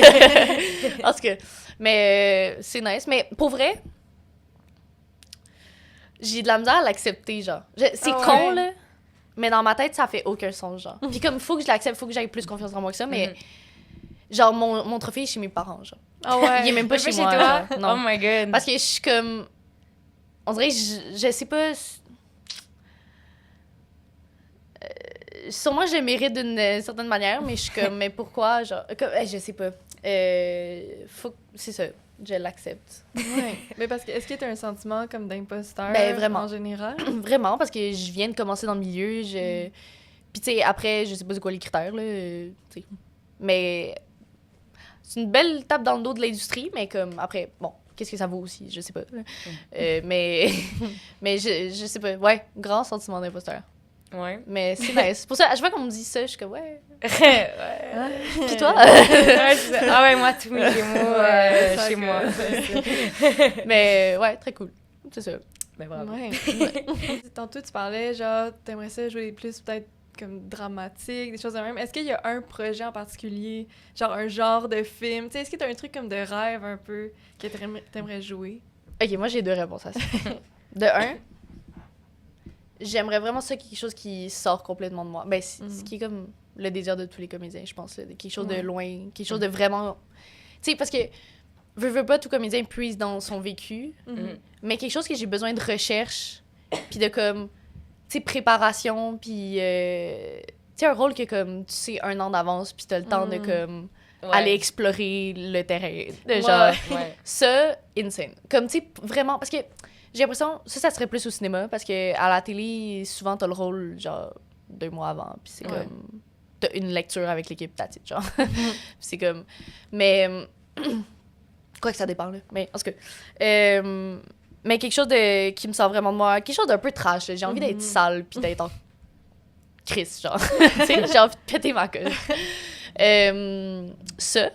En tout cas, mais c'est nice. Mais pour vrai, j'ai de la misère à l'accepter, genre. C'est con, ouais. là. Mais dans ma tête, ça fait aucun sens, genre. Puis comme, faut que je l'accepte, faut que j'aie plus confiance en moi que ça, mais genre, mon trophée est chez mes parents, genre. Ah ouais. Il est même pas chez moi, toi? genre. Non. Oh my god. Parce que je suis comme... On dirait que je sais pas... Sûrement, je le mérite d'une certaine manière, mais je suis comme... Mais pourquoi, genre... Comme, je sais pas. C'est ça. Je l'accepte. Ouais. Mais parce que, est-ce que t'as un sentiment comme d'imposteur Ben, vraiment. en général? Vraiment, parce que je viens de commencer dans le milieu. Puis, tu sais, après, je sais pas c'est quoi les critères, là. Tu sais. Mais c'est une belle tape dans le dos de l'industrie, mais comme, après, bon, qu'est-ce que ça vaut aussi? Je sais pas. Mais je sais pas. Ouais, grand sentiment d'imposteur. Ouais. Mais c'est nice. C'est pour ça, à chaque fois qu'on me dit ça, je suis comme, ouais. ouais. Puis toi? Ouais, c'est ça. Ah ouais, moi, tous mes Gémeaux ça chez que- moi. Mais ouais, très cool. C'est ça. Ben bravo. Ouais. Tantôt, tu parlais, genre, t'aimerais ça jouer plus peut-être comme dramatique, des choses de même. Est-ce qu'il y a un projet en particulier, genre un genre de film? Tu sais, est-ce que t'as un truc comme de rêve un peu que t'aimerais jouer? Ok, moi, j'ai deux réponses à ça. De un, j'aimerais vraiment ça quelque chose qui sort complètement de moi. Ben, ce qui est comme le désir de tous les comédiens, je pense. Là, quelque chose de loin, quelque chose de vraiment... Tu sais, parce que, veux pas, tout comédien puise dans son vécu, mais quelque chose que j'ai besoin de recherche, puis de comme, tu sais, préparation, puis... tu sais, un rôle que comme, tu sais, 1 an d'avance, puis t'as le temps de comme... aller explorer le terrain. Genre, Ouais. ça, insane. Comme, tu sais, vraiment, parce que j'ai l'impression, ça serait plus au cinéma, parce que à la télé, souvent, t'as le rôle, genre, 2 mois avant, puis c'est comme... T'as une lecture avec l'équipe, t'as titre, genre. Puis c'est comme... Mais... quoi que ça dépend, là. Mais, en tout cas... mais quelque chose qui me sort vraiment de moi, quelque chose d'un peu trash, là. J'ai envie d'être sale, puis d'être en... Chris, genre. Tu sais, j'ai envie de péter ma gueule. Ça.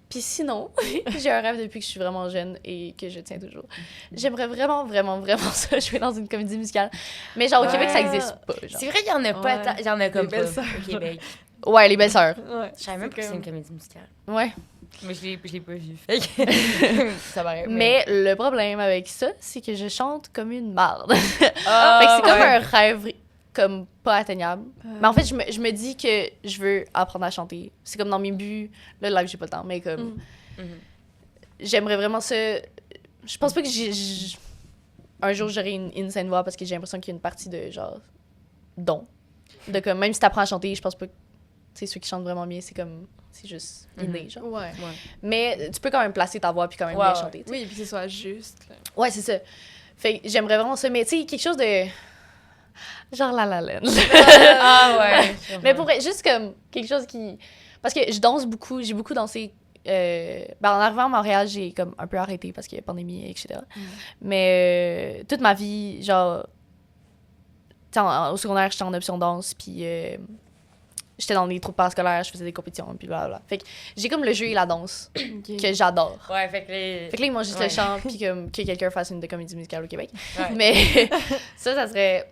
Puis sinon, j'ai un rêve depuis que je suis vraiment jeune et que je tiens toujours. J'aimerais vraiment, vraiment, vraiment ça, jouer dans une comédie musicale. Mais genre, au Québec, ça existe pas, genre. C'est vrai qu'il y en a pas Ouais. tant. Il y en a comme Les pas Belles-Sœurs. au Québec. Ouais, Les Belles-Sœurs. Ouais. Je savais même pas que c'est comme- une comédie musicale. Ouais. Mais je l'ai pas vu. Fait que ça paraît. Mais le problème avec ça, c'est que je chante comme une marde. Ah, Fait que c'est comme ouais. un rêve comme pas atteignable. Mais en fait, je me dis que je veux apprendre à chanter. C'est comme dans mes buts. Là, live, j'ai pas le temps, mais comme... J'aimerais vraiment ça... Je pense pas que un jour, j'aurai une insane voix parce que j'ai l'impression qu'il y a une partie de, genre, don. De comme, même si t'apprends à chanter, je pense pas que... Tu sais, ceux qui chantent vraiment bien, c'est comme... C'est juste inné, genre. Ouais. Mais tu peux quand même placer ta voix puis quand même bien chanter, tu sais. Oui, puis que ce soit juste. Là. Ouais, c'est ça. Fait que j'aimerais vraiment ça. Mais tu sais, quelque chose de... Genre La La Land. Ah ouais. Mais pour être juste comme quelque chose qui... Parce que je danse beaucoup, j'ai beaucoup dansé. Ben, en arrivant à Montréal, j'ai comme un peu arrêté parce qu'il y a pandémie, etc. Mais toute ma vie, genre... Tu sais, au secondaire, j'étais en option danse, puis j'étais dans des troupes parascolaires, je faisais des compétitions, puis blablabla. Fait que j'ai comme le jeu et la danse que j'adore. Ouais, fait que les. Fait que là, ils m'ont juste Ouais. le chant, puis comme que quelqu'un fasse une de comédie musicale au Québec. Ouais. Mais ça serait...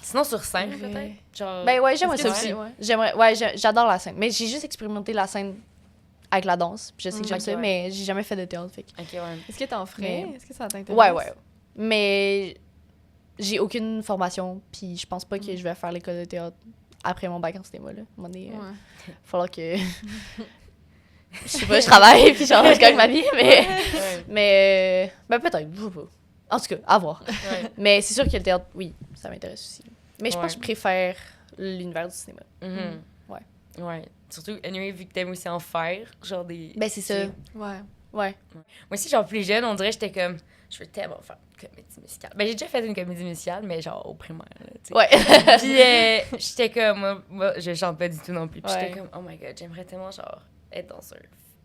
Sinon, sur scène, Ouais. peut-être. Genre. Ben ouais, j'aimerais Est-ce ça que aussi. tu- ouais. J'aimerais, j'adore la scène. Mais j'ai juste expérimenté la scène avec la danse. Puis je sais que j'aime Ok, ça, ouais. mais j'ai jamais fait de théâtre. Fait que... Ok, ouais. Est-ce que t'en ferais? Mais- Est-ce que ça t'intéresse? Ouais. Mais j'ai aucune formation, puis je pense pas que je vais faire l'école de théâtre après mon bac en cinéma, là. À un moment donné, Ouais. il va falloir que... je sais pas, je travaille, puis genre, je gagne ma vie, mais... Ouais. Mais... ben peut-être, je sais pas. En tout cas, à voir. Ouais. Mais c'est sûr que le théâtre, oui, ça m'intéresse aussi. Mais je pense Ouais. que je préfère l'univers du cinéma. Mhm. Ouais. Ouais. Surtout, anyway, vu que t'aimes aussi en faire, genre des. Ben c'est ça. Ouais. Ouais. Moi aussi, genre, plus jeune, on dirait que j'étais comme... Je veux tellement faire une comédie musicale. Ben, j'ai déjà fait une comédie musicale, mais genre au primaire, là, tu sais. Ouais. Puis j'étais comme... Moi, je chante pas du tout non plus. Puis Ouais. j'étais comme, oh my God, j'aimerais tellement, genre, être dans un...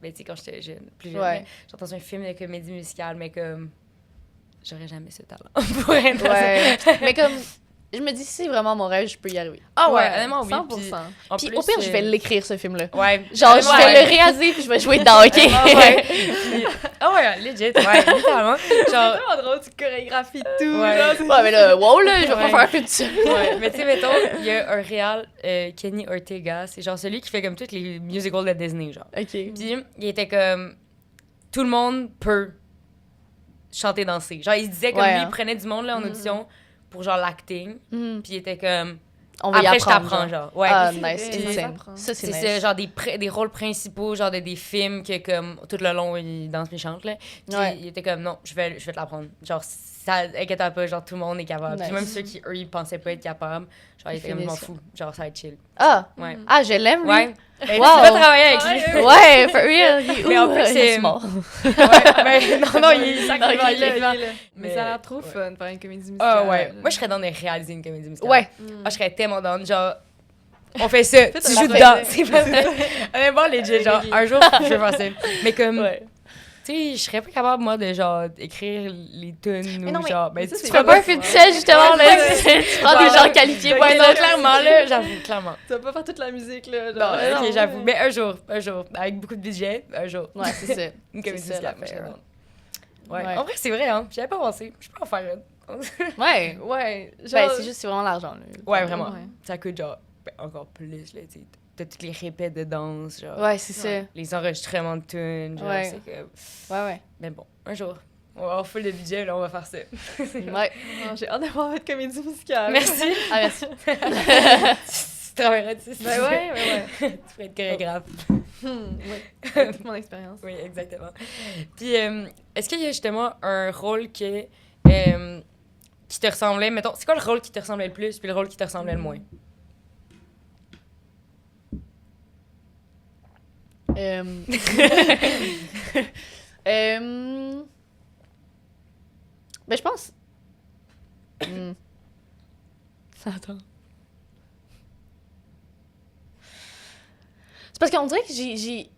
Ben, tu sais, quand j'étais jeune, plus jeune, Ouais. mais, genre dans un film de comédie musicale, mais comme... J'aurais jamais ce talent pour être dans Ouais. Mais comme, je me dis, si c'est vraiment mon rêve, je peux y arriver. Ah ouais, honnêtement, oui. 100%. Puis au pire, je vais l'écrire, ce film-là. Ouais. Genre, je vais le réaliser, puis je vais jouer dedans, OK? Ah ouais. Ah ouais, legit, ouais, littéralement. C'est Genre... tellement drôle, tu chorégraphies tout. Ouais. Genre, c'est- Ouais, mais là, wow, là, je vais pas Ouais. faire un film de ça. Ouais, mais tu sais, mettons, il y a un réal, Kenny Ortega, c'est genre celui qui fait comme tous les musicals de Disney, genre. OK. Puis il était comme, tout le monde peut chanter, danser. Genre, il se disait comme Ouais, lui, hein. il prenait du monde là en audition pour genre l'acting, Mhm. puis il était comme, On va y après je apprendre. t'apprends, genre. Ouais. Ah, c'est nice. vrai, Insane. ça s'apprend. Ça, c'est C'est nice. ça, genre des rôles principaux, genre de des films que comme tout le long il danse puis il chante là. Puis Ouais. il était comme non, je vais te l'apprendre. Genre ça inquiète pas, genre tout le monde est capable. Puis Nice. même ceux qui eux ils pensaient pas être capables, genre ils étaient comme je m'en finissent. fous, genre ça va être chill. Ah! Ouais. Ah, je l'aime, lui. Ouais. Ben, Wow. Tu vas travailler avec lui. Ouais, for real. Mais en plus, il c'est- est mort. Ouais, ben, non, il est Ok, sacrément il est là. Mais- Mais ça a l'air trop ouais. fun de faire une comédie musicale. Ah ouais. Moi je serais dans de réaliser une comédie musicale. Ouais. Ah, je serais tellement dans genre on fait ça, tu ça, joues on dedans. fait ça. C'est pas vrai. Honnêtement, legit, genre, un jour, je vais faire ça. Mais comme, Ouais. tu sais, je serais pas capable, moi, de genre, écrire les tunes Mais ou non, mais- genre, ben, ça, tu c'est fais Tu fais pas un film de seul, justement, là. Tu prends des gens qualifiés pour Ouais, ça. non, clairement, là, j'avoue, clairement. Tu vas pas faire toute la musique, là. Non, genre. ok, j'avoue. Mais un jour, avec beaucoup de budget, un jour. Ouais, c'est ça. Une comédie C'est ça, musicale, moi, je l'affaire. serais dans. Ouais. Ouais. En vrai, c'est vrai, hein. J'avais pas pensé. Je peux en faire une. Ouais. Ouais. Ben, Genre... c'est juste, c'est vraiment l'argent, là. Ouais, vraiment. Ouais. Ça coûte genre, ben, encore plus, là, tu sais. T'as toutes les répètes de danse, genre. Ouais, c'est ça. Les enregistrements de tunes, genre, Ouais. c'est que. Ouais, ouais. Mais bon, un jour. On va avoir full de budget, là, on va faire ça. Ouais. Non, j'ai hâte de voir votre comédie musicale. Merci. Ah, merci. Tu travailleras dessus. si Ben tu ouais, veux. ouais, ouais. Tu pourrais être chorégraphe. Ouais. Avec toute mon expérience. Oui, exactement. Puis, est-ce qu'il y a justement un rôle qui te ressemblait, mettons, c'est quoi le rôle qui te ressemblait le plus, puis le rôle qui te ressemblait le moins? Euh... Ben, je pense... Hmm. Attends. C'est parce qu'on dirait que j'ai...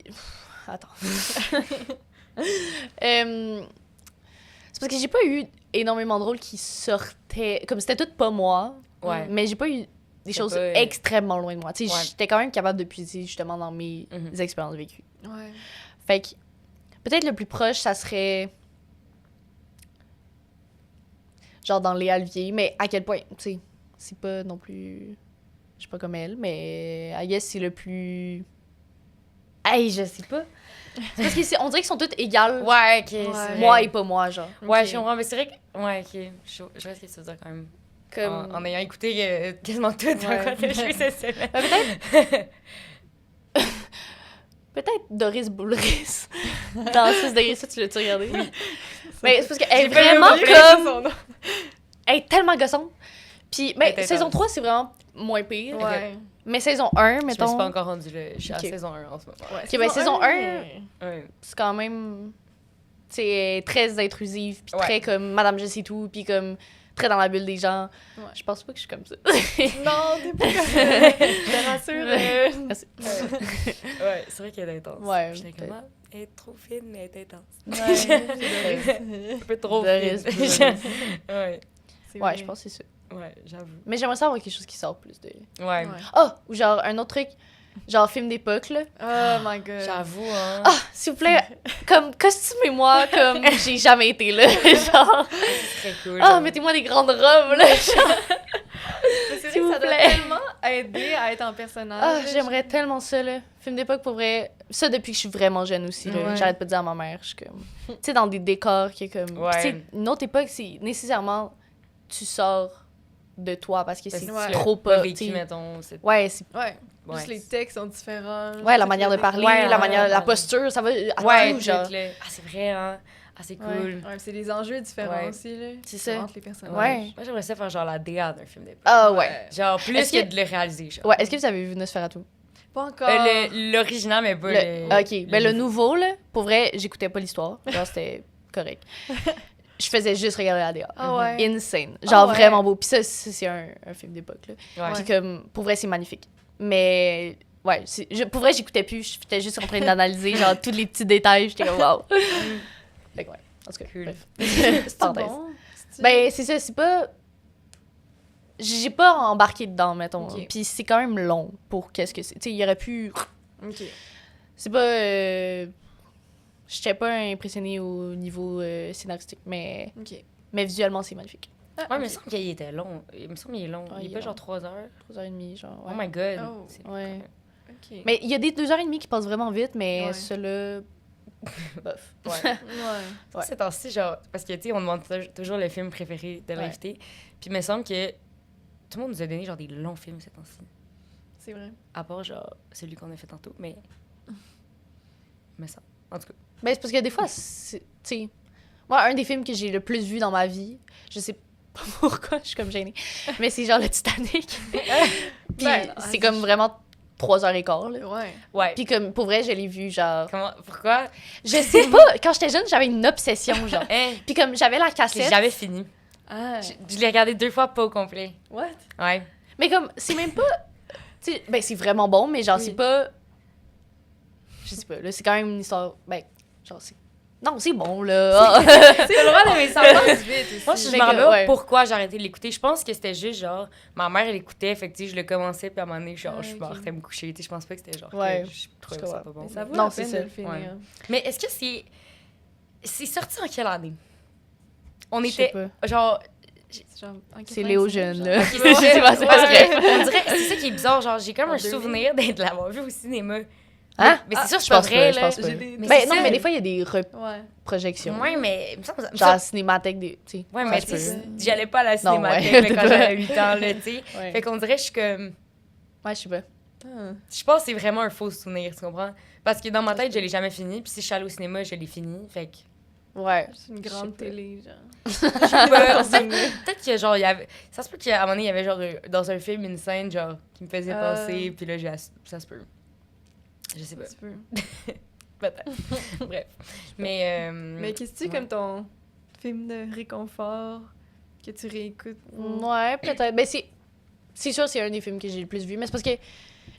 Attends. C'est parce que j'ai pas eu énormément de rôles qui sortaient... Comme c'était tout pas moi, Ouais. mais j'ai pas eu des C'est choses pas, extrêmement loin de moi. Tu sais, Ouais. j'étais quand même capable de puiser justement dans mes Mhm. expériences vécues. Ouais. Fait que peut-être le plus proche, ça serait genre dans Léa Olivier, mais à quel point, tu sais, c'est pas non plus, je suis pas comme elle, mais I guess c'est le plus, hey, je sais pas. C'est parce qu'on dirait qu'ils sont toutes égales, Ouais, ok. Ouais. c'est moi vrai. et pas moi, genre. Ouais, Ok. je comprends, mais c'est vrai que. Ouais, ok. Je vois ce que tu veux dire quand même. Comme... En ayant écouté quasiment tout dans Ouais. quoi de jouer cette semaine. Ben, peut-être... peut-être Doris Boulris. Dans 6 degrés, ça, tu l'as-tu regardé? Mais c'est parce qu'elle est J'ai pas vraiment regardé, comme... Elle est tellement gossante. Puis, mais Elle est saison intense. 3, c'est vraiment moins pire. Ouais. Mais saison 1, Je me suis mettons... pas encore rendue là. Je suis à Ok. saison 1 en ce moment. Ouais. Ok, ben saison 1, Ouais. c'est quand même... Tu sais, très intrusive, puis Ouais. très comme Madame Je sais tout, puis comme très dans la bulle des gens. Ouais. Je pense pas que je suis comme ça. Non, t'es pas comme ça. Je te rassure. Merci. Ouais, c'est vrai qu'elle est intense. Ouais, J'étais peut-être. comme, ah, elle est trop fine, mais elle est intense. Ouais, Un peu trop Doris fine. Boulris. Ouais, ouais, je pense que c'est ça. ouais, j'avoue. Mais j'aimerais savoir quelque chose qui sort plus de... Ouais. Ah! Ou genre un autre truc, genre film d'époque, là. Oh my god. J'avoue, hein. Ah! S'il vous plaît, comme costumez-moi comme j'ai jamais été là. Genre, C'est très cool. ah, genre. mettez-moi des grandes robes, là. Genre, Mais c'est s'il vrai vous que ça doit plaît. tellement aider à être en personnage. Ah, là. j'aimerais tellement ça, là. Film d'époque, pour vrai. Ça, depuis que je suis vraiment jeune aussi, là. Ouais. J'arrête pas de dire à ma mère, je suis comme... Tu sais, dans des décors qui est comme... Ouais. Tu sais, une autre époque, c'est nécessairement... Tu sors de toi parce que Parce c'est que Ouais. tu l'as trop pas... vécu, tu sais. mettons. C'est... Ouais, c'est... Ouais. Ouais, Juste les c'est- textes sont différents. Ouais, la manière de parler, Ouais, la ouais, manière... La ouais. posture, ça va... À Ouais, tout, genre. tout, là. Ah, c'est vrai, hein. Ah, c'est cool. Ouais, c'est des enjeux différents Ouais. aussi, là. C'est ça. Entre les personnages. Ouais. Moi, j'aimerais ça faire genre la DA d'un film d'époque. Ah, ouais. Genre, plus Est-ce que que- de le réaliser, genre. Ouais, est-ce que vous avez vu Nosferatu? Pas encore. L'original, mais pas OK. Ben, le nouveau, là, pour vrai, j'écoutais pas l'histoire. Genre, c'était correct. Je faisais juste regarder la DA. Ah ouais. Insane. Genre, ouais. vraiment beau. Puis ça, c'est un film d'époque, là. Ouais. Puis comme, pour vrai, c'est magnifique. Mais, ouais, pour vrai, j'écoutais plus. J'étais juste en train d'analyser, genre, tous les petits détails. J'étais comme, wow. Fait que, ouais. En tout cas, Cool. bref. C'est Parenthèse. bon. Ben, c'est ça, c'est pas... J'ai pas embarqué dedans, mettons. Ok. Puis c'est quand même long pour qu'est-ce que c'est. Tu sais, il aurait pu... Ok. C'est pas... J'étais pas impressionnée au niveau scénaristique, mais visuellement, c'est magnifique. Ah, Ouais, mais il ok. me semble qu'il était long. Il me semble qu'il est long. Ouais, il il est pas est genre 3 heures. 3h30, genre, Oh ouais. my god. Oh. C'est- Ouais. Ok. Mais il y a des 2h30 qui passent vraiment vite, mais Ouais. ceux-là... Bof. Ouais. Ouais. Ouais. Ces temps-ci, genre, parce que, tu sais, on demande toujours le film préféré de l'invité. Puis il me semble que tout le monde nous a donné, genre, des longs films ces temps-ci. C'est vrai. À part, genre, celui qu'on a fait tantôt, mais... Mais ça, en tout cas. Ben, c'est parce que des fois, tu sais... Moi, un des films que j'ai le plus vu dans ma vie, je sais pas pourquoi, je suis comme gênée, mais c'est genre le Titanic. Puis Ben, c'est comme vraiment 3h15, là. Ouais. Ouais. Puis comme, pour vrai, je l'ai vu, genre... Comment... Pourquoi? Je sais pas, quand j'étais jeune, j'avais une obsession, genre. Hein? Puis comme, j'avais la Je l'ai cassette... jamais fini. Ah. Je l'ai regardé 2 fois, pas au complet. What? Ouais. Mais comme, c'est même pas... Tu sais, ben, c'est vraiment bon, mais genre, Oui. c'est pas... Je sais pas, là, c'est quand même une histoire... Ben, genre, c'est... Non, c'est bon, là. C'est le droit d'aimer ça. Ça passe vite aussi. Moi, je Mais me que, rappelle pas ouais. pourquoi j'ai arrêté de l'écouter. Je pense que c'était juste genre, ma mère, elle écoutait, fait que tu sais, je le commençais, puis à un moment donné, genre, Ah, je ok. partais me coucher. Tu sais, je pense pas que c'était genre, Ouais, que je trouvais je ça comprends. pas bon. Mais ça vaut Non, la c'est peine ça. de le finir. Ouais. Mais est-ce que c'est. C'est sorti en quelle année? On Je sais était. pas. Genre. C'est genre en C'est Léo 85, Jeune, genre. là. Ok, Je sais pas, c'est parce pas que vrai. on dirait, c'est ça qui est bizarre, genre, j'ai comme En un 2000. souvenir d'être l'avoir vu au cinéma. Hein? Mais c'est sûr, Je c'est pas pense vrai, pas, je là. pense pas. J'ai des- Mais Ben c'est non, ça. mais des fois, il y a des Ouais. reprojections. Ouais, mais. il me semble- Genre, à la cinémathèque, des... tu sais. Ouais, ça mais se tu sais, peut. j'allais pas à la Non, ouais. cinémathèque là, quand j'avais 8 ans, là, tu sais. Ouais. Fait qu'on dirait, je suis comme. Ouais, je sais pas. Ah. Je pense que c'est vraiment un faux souvenir, tu comprends? Parce que dans ma tête, je l'ai jamais fini, puis si je suis allée au cinéma, je l'ai fini, fait que... Ouais. C'est une Je grande sais pas. télé, genre. Peut-être que, genre, il y avait... Ça se peut qu'à un moment donné, il y avait, genre, dans un film, une scène, genre, qui me faisait penser, puis là, ça se peut. Je sais pas. Ça se peut. Peut-être. Bref. Mais... Mais qu'est-ce que tu ouais. comme ton film de réconfort que tu réécoutes? Ouais, peut-être. Ben, c'est sûr, c'est un des films que j'ai le plus vu. Mais c'est parce que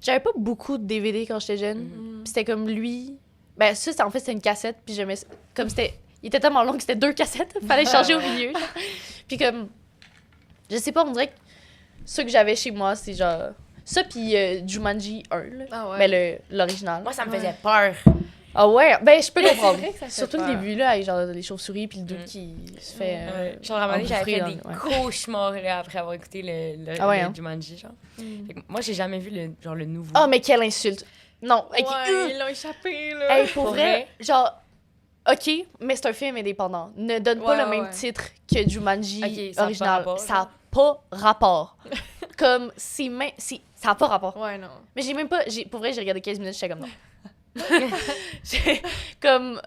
j'avais pas beaucoup de DVD quand j'étais jeune. Mhm. Mm. Puis c'était comme lui. Ben, ça, en fait, c'était une cassette. Puis j'aimais. Comme c'était. Il était tellement long que c'était 2 cassettes. Fallait changer au milieu. genre. Puis comme. Je sais pas, on dirait que ceux que j'avais chez moi, c'est genre. Ça, puis Jumanji 1, là. Ah ouais. Mais l'original. Moi, ça me Ouais. faisait peur. Ah ouais, ben, je peux comprendre. vrai que ça fait Surtout peur. le début, là, avec genre les chauves-souris, puis le dude Mm. qui se fait. Genre, à un moment donné, j'avais fait engouffrer des cauchemars, là, après avoir écouté le Ah ouais, le hein? Jumanji, genre. Mm. Fait que moi, j'ai jamais vu le nouveau. Oh, mais quelle insulte! Non, ok. Ouais, ils l'ont échappé, là. Hey, pour Pour vrai, vrai? genre, ok, mais c'est un film indépendant. Ne donne pas Ouais, le même ouais. titre que Jumanji Ok, ça a pas original. rapport, Ça n'a pas rapport. Comme, ça n'a pas rapport. Ouais, non. Mais j'ai même pas, pour vrai, j'ai regardé 15 minutes, j'étais comme non. Comme,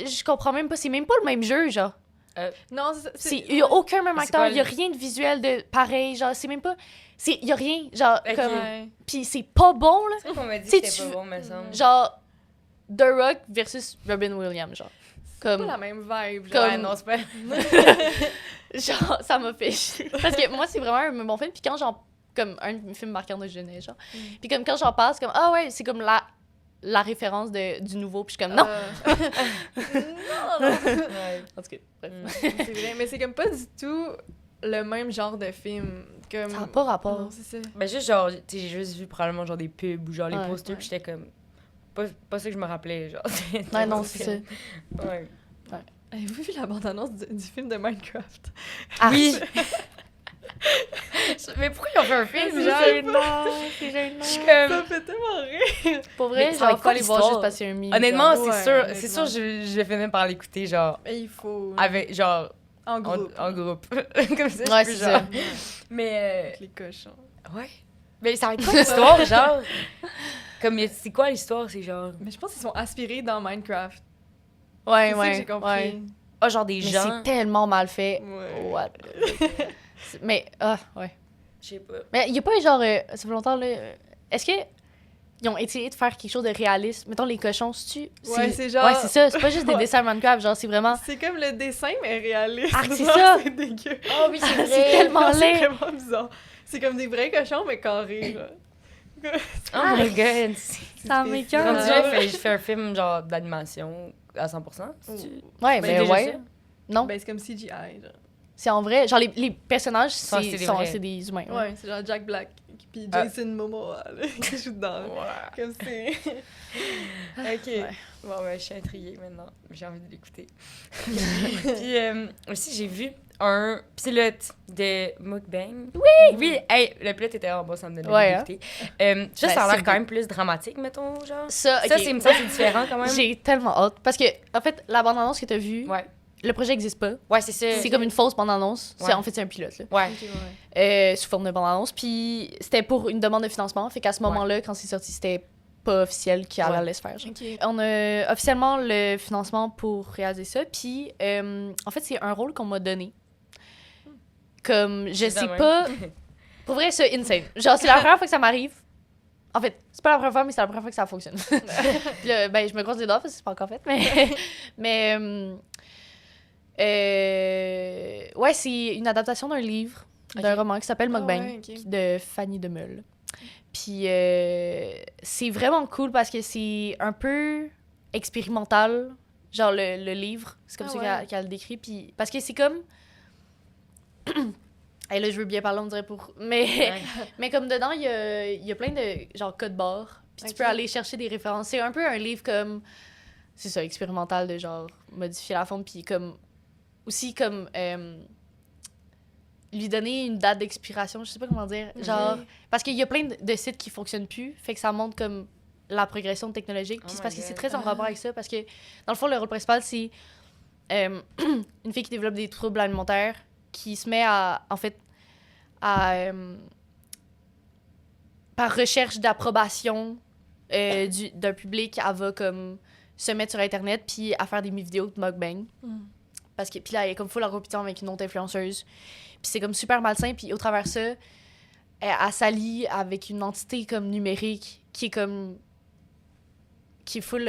je comprends même pas, c'est même pas le même jeu, genre. Non, Il y a aucun même C'est acteur, quoi, il y a rien de visuel de pareil, genre, c'est même pas, il y a rien, genre, Ok. comme, Ouais. pis c'est pas bon, là. C'est vrai qu'on m'a dit Tu que sais, c'était tu- pas bon, me semble. Genre, The Rock versus Robin Williams, genre. C'est Comme, pas la même vibe, genre. Comme- Ouais, non, c'est pas... genre, ça m'a fait chier. Parce que moi, c'est vraiment un bon film. Puis quand comme un de mes films marquants de jeunesse, genre. Puis comme quand j'en passe, comme, ah ouais, c'est comme la référence du nouveau. Puis je suis comme, non. non, non. Ouais. En tout cas, bref. C'est vrai, mais c'est comme pas du tout le même genre de film. Comme... Ça n'a pas rapport. Non, c'est ça. Ben juste genre, tu sais, j'ai juste vu probablement genre des pubs ou genre les Ouais, posters, puis j'étais comme... Pas ça que je me rappelais, genre. Ouais, non, c'est ça. Ouais. Avez-vous vu la bande-annonce du film de Minecraft? Ah, Oui! Mais pourquoi ils ont fait un film, c'est genre? gênant, c'est gênant. Je suis Ça comme... fait tellement rire! Pour vrai, Mais ça va j'aurais pas pas les voir l'histoire. juste parce qu'il y a un meme. Honnêtement, genre. c'est Ouais, sûr, je vais finir par l'écouter, genre, Mais il faut. avec, genre, En groupe. en groupe. Comme ça, je Ouais, peux, c'est genre... ça. Mais, Avec les cochons. ouais. Mais ça va être quoi l'histoire, genre? Comme, c'est quoi l'histoire, c'est genre... Mais je pense qu'ils sont aspirés dans Minecraft. Ouais, C'est ça ouais. que j'ai compris. ouais. Ah, genre des Mais gens... c'est tellement mal fait. Ouais. What? Mais, ouais. Je sais pas. Mais il y a pas genre, ça fait longtemps, là. Est-ce que ils ont essayé de faire quelque chose de réaliste. Mettons, les cochons, c'est genre- Ouais, c'est ça. C'est pas juste des Ouais. dessins Minecraft, genre, c'est vraiment... C'est comme le dessin, mais réaliste. Ah, c'est Genre, ça! C'est dégueu. Oh oui, c'est vrai. C'est tellement C'est laid! vraiment bizarre. C'est comme des vrais cochons, mais carrés, là. Oh my god. Ça C'est m'écoeure. Rendu Ah. là, je fais un film genre d'animation à 100%. c'est-tu? Ouais, Ben, mais déjà ouais. ça. Non, Ben, c'est comme CGI, genre. c'est en vrai. Genre, les personnages, c'est des vrais. c'est des humains. Ouais, c'est genre Jack Black, puis Ah. Jason Momoa, là, qui joue dedans. là. Comme c'est... OK. Ouais. Bon, ben, je suis intriguée maintenant. J'ai envie de l'écouter. Puis aussi, j'ai vu un pilote de mukbang. Oui! Oui! Hey, le pilote était en bas, ça me donnait Ouais, envie d'écouter. Ça, Ben, ça a c'est l'air quand beau. même plus dramatique, mettons, genre. Ça, Ça, ok. c'est différent quand même. J'ai tellement hâte. Parce que, en fait, la bande-annonce que t'as vue, Ouais. le projet n'existe pas. Ouais, c'est ça. C'est comme une fausse bande-annonce. Ouais. En fait, c'est un pilote, là. Ouais. OK, ouais. Sous forme de bande-annonce. Puis c'était pour une demande de financement. Fait qu'à ce moment-là, quand c'est sorti, c'était pas officiel qu'il allait se faire. genre. OK. On a officiellement le financement pour réaliser ça. Puis, en fait, c'est un rôle qu'on m'a donné. Comme, je sais Évidemment. pas... Pour vrai, c'est insane. Genre, c'est la première fois que ça m'arrive. En fait, c'est pas la première fois, mais c'est la première fois que ça fonctionne. Puis là, ben, je me croise les doigts parce que c'est pas encore fait. Mais ouais, c'est une adaptation d'un livre, d'un Ok. roman qui s'appelle Ah Mukbang, ouais, ok. de Fanny Demeule. Puis c'est vraiment cool parce que c'est un peu expérimental, genre le livre. C'est comme Ah ça ouais. qu'elle le décrit. Puis, parce que c'est comme... Et là, je veux bien parler, on dirait pour... Mais, Ouais. mais comme dedans, il y a plein de genre codes barres. Puis tu Ok. peux aller chercher des références. C'est un peu un livre comme... C'est ça, expérimental de genre modifier la forme. Puis comme... Aussi comme... lui donner une date d'expiration, je sais pas comment dire. Genre... Parce qu'il y a plein de sites qui fonctionnent plus. Fait que ça montre comme la progression technologique. Puis Oh c'est my parce que c'est God. très en rapport avec ça. Parce que dans le fond, le rôle principal, c'est une fille qui développe des troubles alimentaires qui se met à, en fait, par recherche d'approbation d'un public, elle va comme se mettre sur Internet puis à faire des vidéos de mukbang. Parce que, puis là, elle est comme full en compétition avec une autre influenceuse. Puis c'est comme super malsain. Puis au travers de ça, elle s'allie avec une entité comme numérique qui est comme... qui est full...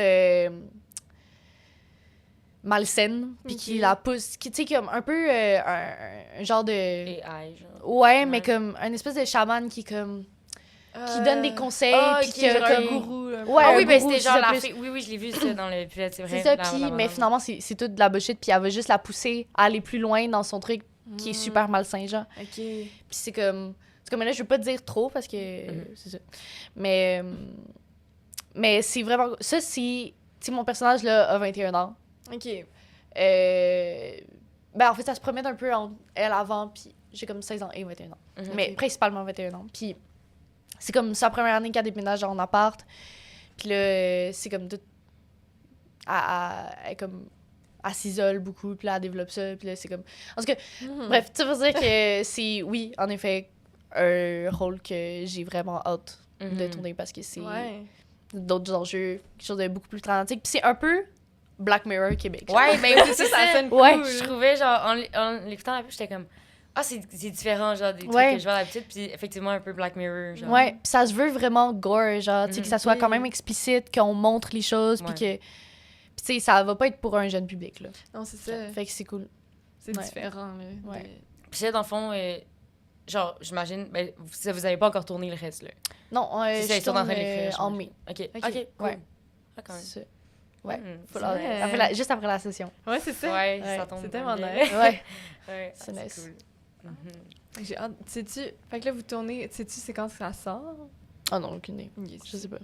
malsaine, puis qui Ok. la pousse, qui, tu sais, comme un peu un genre de... AI, genre. Ouais, mais Ouais. comme un espèce de chaman qui, comme, qui donne des conseils, Ah, puis ok, qui a genre un comme... gourou. un peu. Ouais, Ah un oui, ben gourou, c'était c'est genre ça, la plus. fille. Oui, oui, je l'ai vu ça dans le pilote, c'est vrai. C'est ça, La- puis, la- mais la- finalement, c'est tout de la bullshit, puis elle va juste la pousser à aller plus loin dans son truc qui est super malsain, genre. OK. Puis c'est comme là, je veux pas te dire trop, parce que c'est ça. Mais c'est vraiment... Ça, c'est... Tu sais, mon personnage, là, a 21 ans. OK. Ben, en fait, ça se promène un peu entre elle avant, puis j'ai comme 16 ans et 21 ans. Mhm. Mais principalement 21 ans. Puis c'est comme sa première année qu'elle déménage en appart. Puis là, c'est comme tout... Elle, comme... Elle s'isole beaucoup, puis là, elle développe ça, puis là, c'est comme... En tout cas, bref, tu veux dire que c'est, oui, en effet, un rôle que j'ai vraiment hâte de Mhm. tourner, parce que c'est Ouais. d'autres enjeux, quelque chose de beaucoup plus dramatique. Puis c'est un peu Black Mirror Québec. genre. Ouais, ben oui, c'est Ça ça. sonne Ouais. cool. Je trouvais, genre, en l'écoutant la pub, j'étais comme, ah, c'est différent, genre, des trucs Ouais. que je vois d'habitude, puis effectivement, un peu Black Mirror, genre. Ouais, puis ça se veut vraiment gore, genre, tu sais, que ça soit quand même explicite, qu'on montre les choses, puis Ouais. que... Puis tu sais, ça va pas être pour un jeune public, là. Non, c'est ça. Fait que c'est cool. C'est Ouais. différent, là. Ouais. Puis ça, dans le fond, genre, j'imagine, ben, vous avez pas encore tourné le reste, là. Non, C'est ça, je ils sont en train tourne, d'écrire. en j'imagine. mai. OK, Ok. OK, cool. Ouais. Ah, quand même. C'est ça. Ouais. Hmm, Voilà. Ouais. Juste après la session. Ouais, c'est ça. Ouais, Ouais, ça tombe c'est tellement bien. nice. Ouais. Ouais, C'est ah, nice. cool. Mhm. J'ai hâte. Sais-tu... Fait que là, vous tournez... Sais-tu c'est quand ça sort? Ah non, aucune idée. Yes. Je sais pas.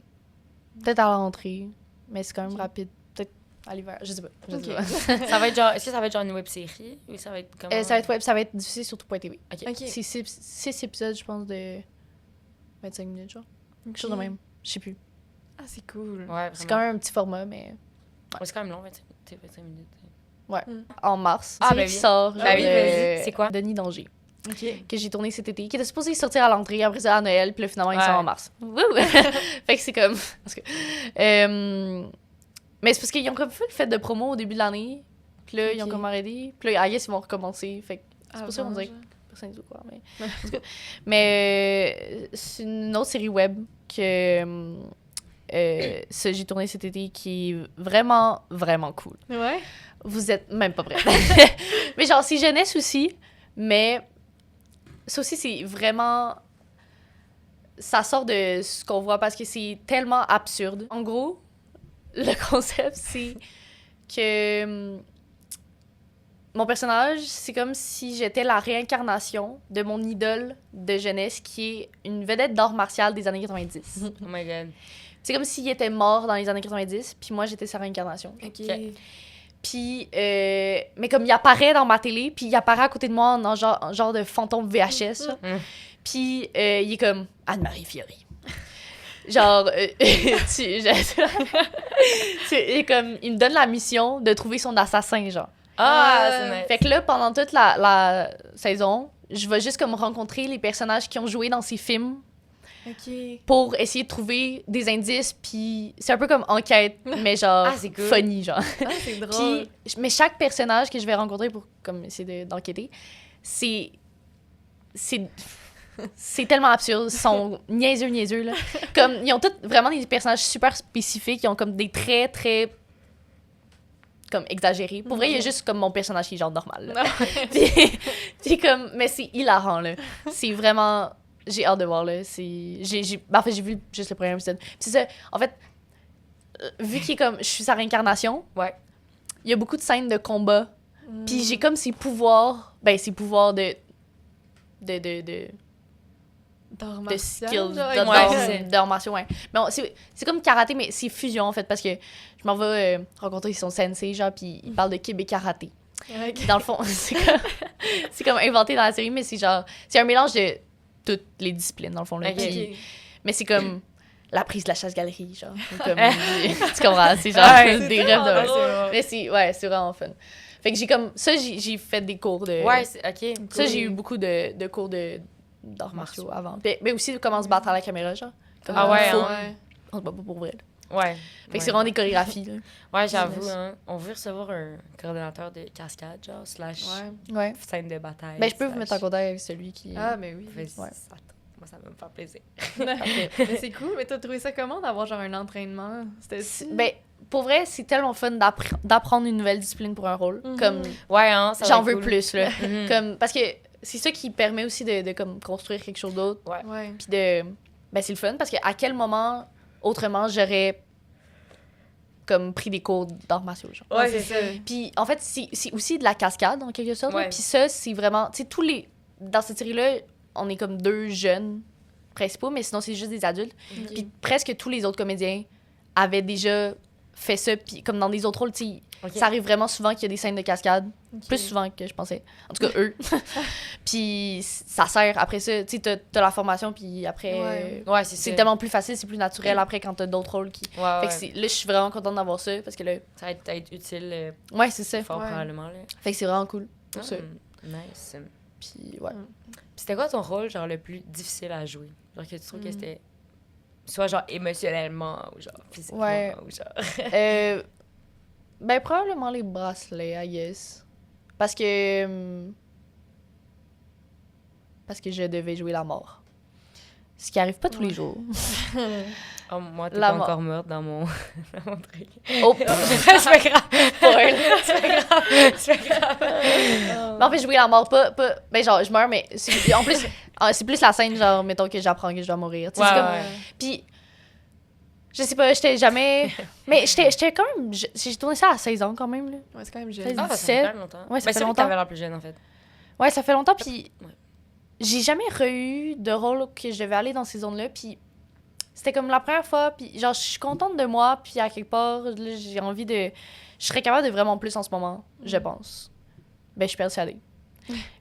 Peut-être à la rentrée, mais c'est quand même Ok. rapide. Peut-être à l'hiver. Je sais pas. Je sais Ok. pas. Ça va être genre, est-ce que ça va être genre une web-série ou ça va être comment? Ça va être web, ça va être diffusé sur tout.tv. OK. OK. C'est 6 épisodes, je pense, de 25 minutes, genre. Quelque chose de même. Je sais plus. Ah, c'est cool. Ouais, C'est quand même un petit format, mais Ouais, c'est quand même long, 25 minutes. en mars. Ah, C'est ben qui oui. sort. Ben oui, genre, vas-y. C'est quoi? Denis Danger, OK. que j'ai tourné cet été, qui était supposé sortir à l'entrée, après ça à Noël, puis là, finalement, il Ouais. sort en mars. Wouh! Fait que c'est comme... Parce que, mais c'est parce qu'ils ont comme fait le fait de promo au début de l'année, puis là, ils ont Ok. comme arrêté, puis là, I guess, ils vont recommencer, fait que Ah, pour ça qu'on bon, dirait genre. personne ne sait quoi, mais... en tout cas. Mais c'est une autre série web que ça, j'ai tourné cet été qui est vraiment, vraiment cool. Ouais. Vous êtes même pas prêts. Mais genre, c'est jeunesse aussi, mais ça aussi, c'est vraiment... Ça sort de ce qu'on voit parce que c'est tellement absurde. En gros, le concept, c'est que mon personnage, c'est comme si j'étais la réincarnation de mon idole de jeunesse qui est une vedette d'art martial des années 90. Oh my god. C'est comme s'il était mort dans les années 90, puis moi, j'étais sa réincarnation. OK. Puis, mais comme il apparaît dans ma télé, puis il apparaît à côté de moi en genre de fantôme VHS. Genre. Puis, il est comme Anne-Marie Fiori. Genre, il me donne la mission de trouver son assassin, genre. Ah, c'est nice. Fait que là, pendant toute la saison, je vais juste comme rencontrer les personnages qui ont joué dans ces films OK. pour essayer de trouver des indices, puis c'est un peu comme enquête, mais genre c'est cool. funny, genre. Ah, c'est drôle. Puis, mais chaque personnage que je vais rencontrer pour comme essayer d'enquêter, c'est tellement absurde, ils sont niaiseux, là. Comme, ils ont tous vraiment des personnages super spécifiques, ils ont comme des traits très comme exagérés. Pour vrai, il y a juste comme mon personnage qui est genre normal, là. puis comme, mais c'est hilarant, là. C'est vraiment... J'ai hâte de voir, là. En fait, j'ai vu juste le premier épisode. Puis c'est ça, en fait, vu qu'il est comme... Je suis sa réincarnation, Ouais. il y a beaucoup de scènes de combat. Puis j'ai comme ses pouvoirs... Ben, ses pouvoirs de D'art de martial, skills, genre, ouais, d'arts martiaux, ouais. Mais c'est comme karaté, mais c'est fusion, en fait, parce que je m'en vais rencontrer son sensei, genre, puis il parle de Kibé karaté. OK. Dans le fond, c'est comme inventé dans la série, mais c'est genre... C'est un mélange de toutes les disciplines, dans le fond, là. Ok. Puis- mais c'est comme la prise de la chasse-galerie, genre. Comme, tu comprends? C'est genre Ouais, des tellement rêves de... drôle. Mais c'est vraiment fun. Fait que j'ai comme... Ça, j'ai fait des cours de... Ouais, ok. Ça, j'ai eu beaucoup de cours d'arts martiaux avant. Mais aussi comment se battre à la caméra, genre. Comme Ah ouais, il faut. hein. On se bat pas pour vrai. là. Ouais. Fait que c'est vraiment des chorégraphies, là. Ouais, j'avoue, Business. hein. On veut recevoir un coordonnateur de cascade, genre, slash Ouais. Ouais. scène de bataille. Ben, je peux vous slash- mettre en contact avec celui qui... Ah, mais oui. Vas-y, Ouais. attends. Moi, ça va me faire plaisir. Mais c'est cool. Mais t'as trouvé ça comment d'avoir genre un entraînement? C'était... Ben, pour vrai, c'est tellement fun d'apprendre une nouvelle discipline pour un rôle. Mhm. Comme, Ouais, hein, ça va j'en être veux cool. plus, là. Mhm. Comme, parce que c'est ça qui permet aussi de comme, construire quelque chose d'autre. Ouais. Puis de... Ben, c'est le fun, parce qu'à quel moment, autrement, j'aurais comme pris des cours d'arts martiaux, genre. Ouais, c'est ça. Puis, en fait, c'est aussi de la cascade, en quelque sorte. là. Ouais. Puis ça, c'est vraiment... Tu sais, tous les... Dans cette série-là, on est comme 2 jeunes principaux, mais sinon, c'est juste des adultes. Puis presque tous les autres comédiens avaient déjà fait ça. Puis comme dans des autres rôles, tu sais, Ok. ça arrive vraiment souvent qu'il y a des scènes de cascade. Ok. Plus souvent que je pensais. En tout cas, eux. Puis ça sert. Après ça, tu sais, t'as la formation, puis après... Ouais. Ouais, c'est c'est ça. tellement plus facile, c'est plus naturel après quand t'as d'autres rôles qui... Ouais, Fait que ouais. là, je suis vraiment contente d'avoir ça, parce que là... Ça va être utile Ouais, c'est ça. fort Ouais. probablement, là. Fait que c'est vraiment cool pour ça. Nice. Puis ouais. Puis c'était quoi ton rôle, genre, le plus difficile à jouer? Genre, que tu trouves que c'était... Soit, genre, émotionnellement, ou genre, physiquement, Ouais. ou genre... Ben, probablement les bracelets, I guess. Parce que je devais jouer la mort. Ce qui arrive pas tous les jours. Oh, moi, t'es La pas mort. encore morte dans mon, dans mon truc. Oh! C'est pas grave. Spoil. C'est pas grave. Mais en fait, jouer la mort, pas... Ben, genre, je meurs, mais... En plus, c'est plus la scène, genre, mettons que j'apprends que je dois mourir. Tu sais, Ouais, c'est comme... ouais. Puis, je sais pas, j'étais jamais... Mais j'étais quand même... J'ai tourné ça à 16 ans, quand même, là. Ouais, c'est quand même Ça jeune. dit- Ah, ça 17. fait longtemps. Ouais, ça Ben, fait c'est longtemps. t'avais l'air plus jeune, en fait. Ouais, ça fait longtemps, puis Ouais. j'ai jamais eu de rôle que je devais aller dans ces zones-là, puis c'était comme la première fois, puis genre, je suis contente de moi, puis à quelque part, là, j'ai envie de... Je serais capable de vraiment plus en ce moment, je pense. Ben, je suis persuadée.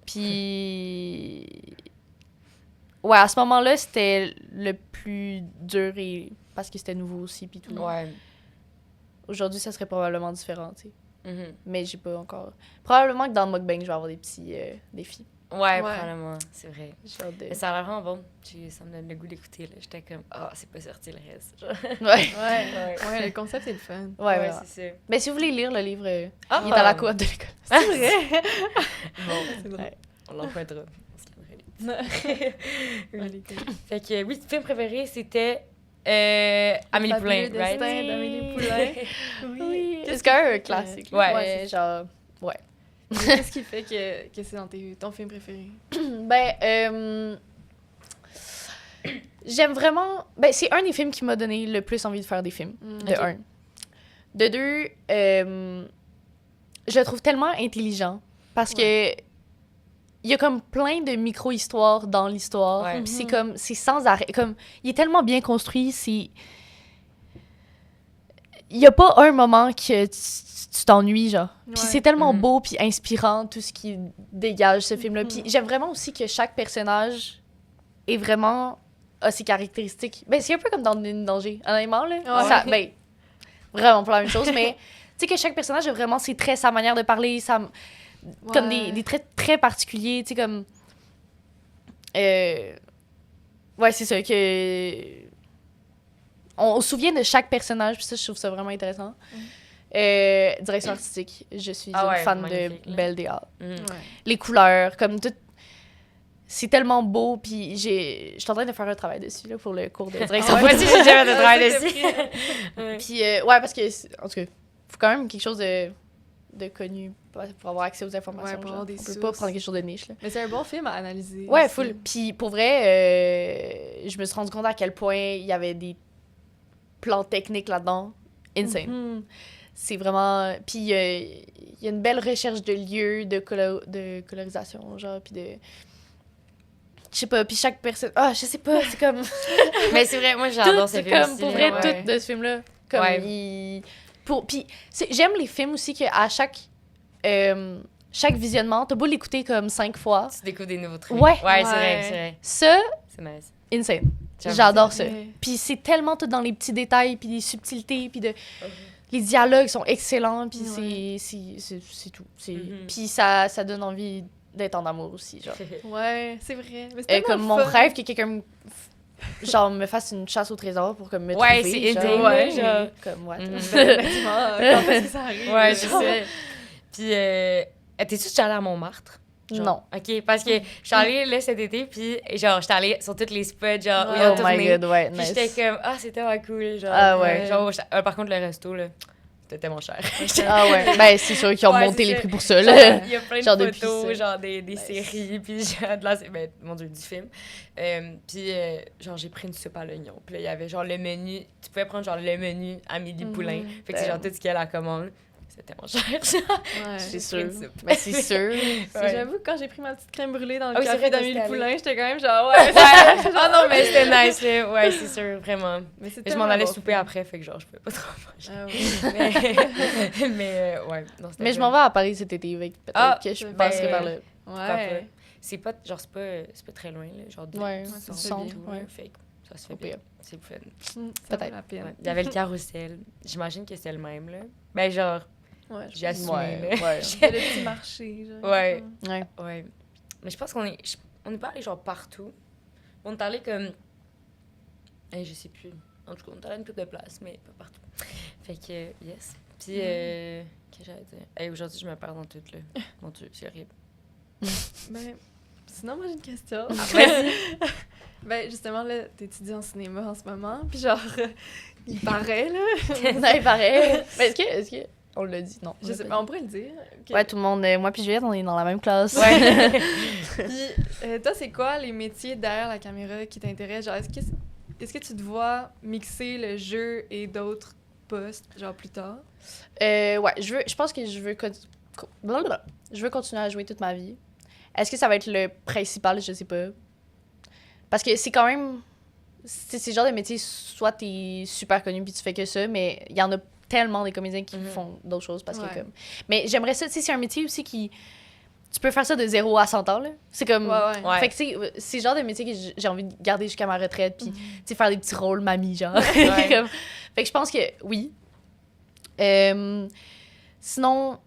Puis... Ouais, à ce moment-là, c'était le plus dur, et parce que c'était nouveau aussi, puis tout. Ouais. Aujourd'hui, ça serait probablement différent, tu sais. Mhm. Mais j'ai pas encore... Probablement que dans le mukbang, je vais avoir des petits défis. Ouais, Ouais. probablement, c'est vrai. J'ai hâte de... Mais ça a l'air vraiment bon. Ça me donne le goût d'écouter, là. J'étais comme, ah, c'est pas sorti le reste. Genre. Ouais. Ouais. Ouais, le concept, c'est le fun. Ouais. c'est ça. Mais si vous voulez lire le livre, Ah, il est à la coop de l'école. C'est vrai? Bon, C'est drôle. on l'empruntera. On se calmera les- Fait que oui, film préféré, c'était Amélie Fabuleux Poulain, right? destin d'Amélie Poulain. Oui. C'est quand même un classique. Ouais. Ouais, genre... Qu'est-ce qui fait que c'est dans ton film préféré? Ben, j'aime vraiment... Ben, c'est un des films qui m'a donné le plus envie de faire des films, de Ok. un. De deux, je le trouve tellement intelligent, parce que il y a comme plein de micro-histoires dans l'histoire, Ouais. puis c'est sans arrêt, comme, il est tellement bien construit, il y a pas un moment que tu t'ennuies, genre. Puis Ouais. c'est tellement Mhm. beau puis inspirant, tout ce qui dégage ce film-là. Puis j'aime vraiment aussi que chaque personnage est vraiment... a ses caractéristiques. Ben, c'est un peu comme dans Une Danger, honnêtement, là. Ouais. Ça, ben, vraiment pas la même chose, mais tu sais que chaque personnage a vraiment ses traits, sa manière de parler, comme des traits très particuliers, tu sais, comme... Ouais, c'est ça, que... On se souvient de chaque personnage, puis ça, je trouve ça vraiment intéressant. Direction artistique, je suis Ah une ouais, fan magnifique, de là. Belle DA. Mm. Ouais. Les couleurs, comme tout... C'est tellement beau, puis je suis en train de faire un travail dessus, là, pour le cours de direction Moi aussi, j'ai jamais de travail c'est dessus. Ouais. Puis, ouais, parce que, en tout cas, faut quand même quelque chose de connu pour avoir accès aux informations. Ouais, pour genre. avoir des On peut sources. pas prendre quelque chose de niche, là. Mais c'est un bon film à analyser. Ouais, aussi. full. Puis, pour vrai, je me suis rendu compte à quel point il y avait des plans techniques là-dedans. Insane. Mhm. C'est vraiment... Puis, il y a une belle recherche de lieux, de colorisation, genre, puis de... Je sais pas, puis chaque personne... Ah, je sais pas, c'est comme... Mais c'est vrai, moi, j'adore tout, ces films comme, aussi, pour là, vrai, ouais. tout de ce film-là. Comme, Ouais. Puis, j'aime les films aussi qu'à chaque visionnement, t'as beau l'écouter comme 5 fois. Tu découvres des nouveaux trucs. Ouais. Ouais, c'est Ouais. vrai, c'est vrai. Ça, C'est nice. insane. J'avoue, J'adore ça. Ouais. Puis c'est tellement tout dans les petits détails, puis les subtilités, puis les dialogues sont excellents, puis Ouais. c'est tout. Mhm. Puis ça donne envie d'être en amour aussi, genre. Ouais, c'est vrai. Mais c'est tellement Comme mon fun. rêve que quelqu'un genre me fasse une chasse au trésor pour comme me Ouais, trouver, c'est genre. intime, ouais, genre. Comme ouais. Mhm. Honnêtement, quand est-ce que ça arrive? Ouais, je genre? sais. Puis, t'es-tu déjà allée à Montmartre? Genre? Non. OK, parce que je suis allée là cet été, puis genre, j'étais allée sur tous les spots, genre, où ils Ouais. ont Oh tourné. my god, ouais, Puis nice. j'étais comme, ah, c'était tellement cool, genre. Ah ouais. Genre, par contre, le resto, là, c'était tellement cher. Ah ouais, ben c'est sûr qu'ils ont Ouais, monté c'est les ça. prix pour ça, Genre, là. il y a plein de Genre de photos, pizza. genre des séries, puis genre de la... Ben, mon Dieu, du film. Puis, genre, j'ai pris une soupe à l'oignon. Puis là, il y avait genre le menu... Tu pouvais prendre genre le menu Amélie Poulain. Fait que c'est genre tout ce qu'elle a commande. C'était tellement cher, genre. Ouais. C'est J'ai sûr. pris une soupe. Ben c'est sûr. Ouais. J'avoue, quand j'ai pris ma petite crème brûlée dans le Ah oui, c'est café vrai, d'Amélie t'étais Poulain, allée. j'étais quand même genre, ouais. Ouais. Ah non, mais c'était nice, là. Ouais, c'est sûr, vraiment. Mais c'est Mais je m'en tellement allais bon souper film. après, fait que genre, je pouvais pas trop manger. Ah oui. Mais ouais, non, c'était Mais je cool. m'en vais à Paris cet été, avec peut-être Ah, que je ben, passerai par là. Ouais. C'est pas, genre, c'est pas très loin, là. Genre, Ouais, ça se fait centre, bien. ouais. Fait que ça se fait Au bien. pire. C'est fun. Ça vaut Peut-être. la peine. Ouais. Il y avait le carrousel. J'imagine que c'est le même, là. Ben, genre, Ouais. j'ai assumé, Ouais, là. ouais. Il y a le petit marché, genre. Ouais. Ouais. Ouais. Mais je pense qu'on est... On n'est pas allé, genre, partout. On est allé comme... je sais plus. En tout cas, on est allé à une couple de places, mais pas partout. Fait que, yes. Puis, qu'est-ce que j'allais dire? Aujourd'hui, je me perds dans tout, là. Mon Dieu, c'est horrible. Ben, sinon, moi, j'ai une question. Vas-y. Ben, justement, là, t'étudies en cinéma en ce moment, puis genre, il paraît, là. Ouais, pareil. Mais est-ce que on l'a dit? Non. Je sais pas, on pourrait le dire. Ok. Ouais, tout le monde, moi puis Juliette, on est dans la même classe. Ouais. Puis, toi, c'est quoi les métiers derrière la caméra qui t'intéressent? Genre, est-ce que tu te vois mixer le jeu et d'autres postes, genre, plus tard? Ouais, je pense que je veux continuer à jouer toute ma vie. Est-ce que ça va être le principal? Je sais pas. Parce que c'est quand même... C'est le genre de métier, soit t'es super connu puis tu fais que ça, mais il y en a tellement des comédiens qui font d'autres choses parce Ouais. que comme... Mais j'aimerais ça, tu sais, c'est un métier aussi qui... Tu peux faire ça de 0 à 100 ans, là. C'est comme... Ouais. Ouais. Fait que c'est le genre de métier que j'ai envie de garder jusqu'à ma retraite puis, tu sais, faire des petits rôles mamie, genre. Ouais. Comme- Fait que je pense que oui. Sinon,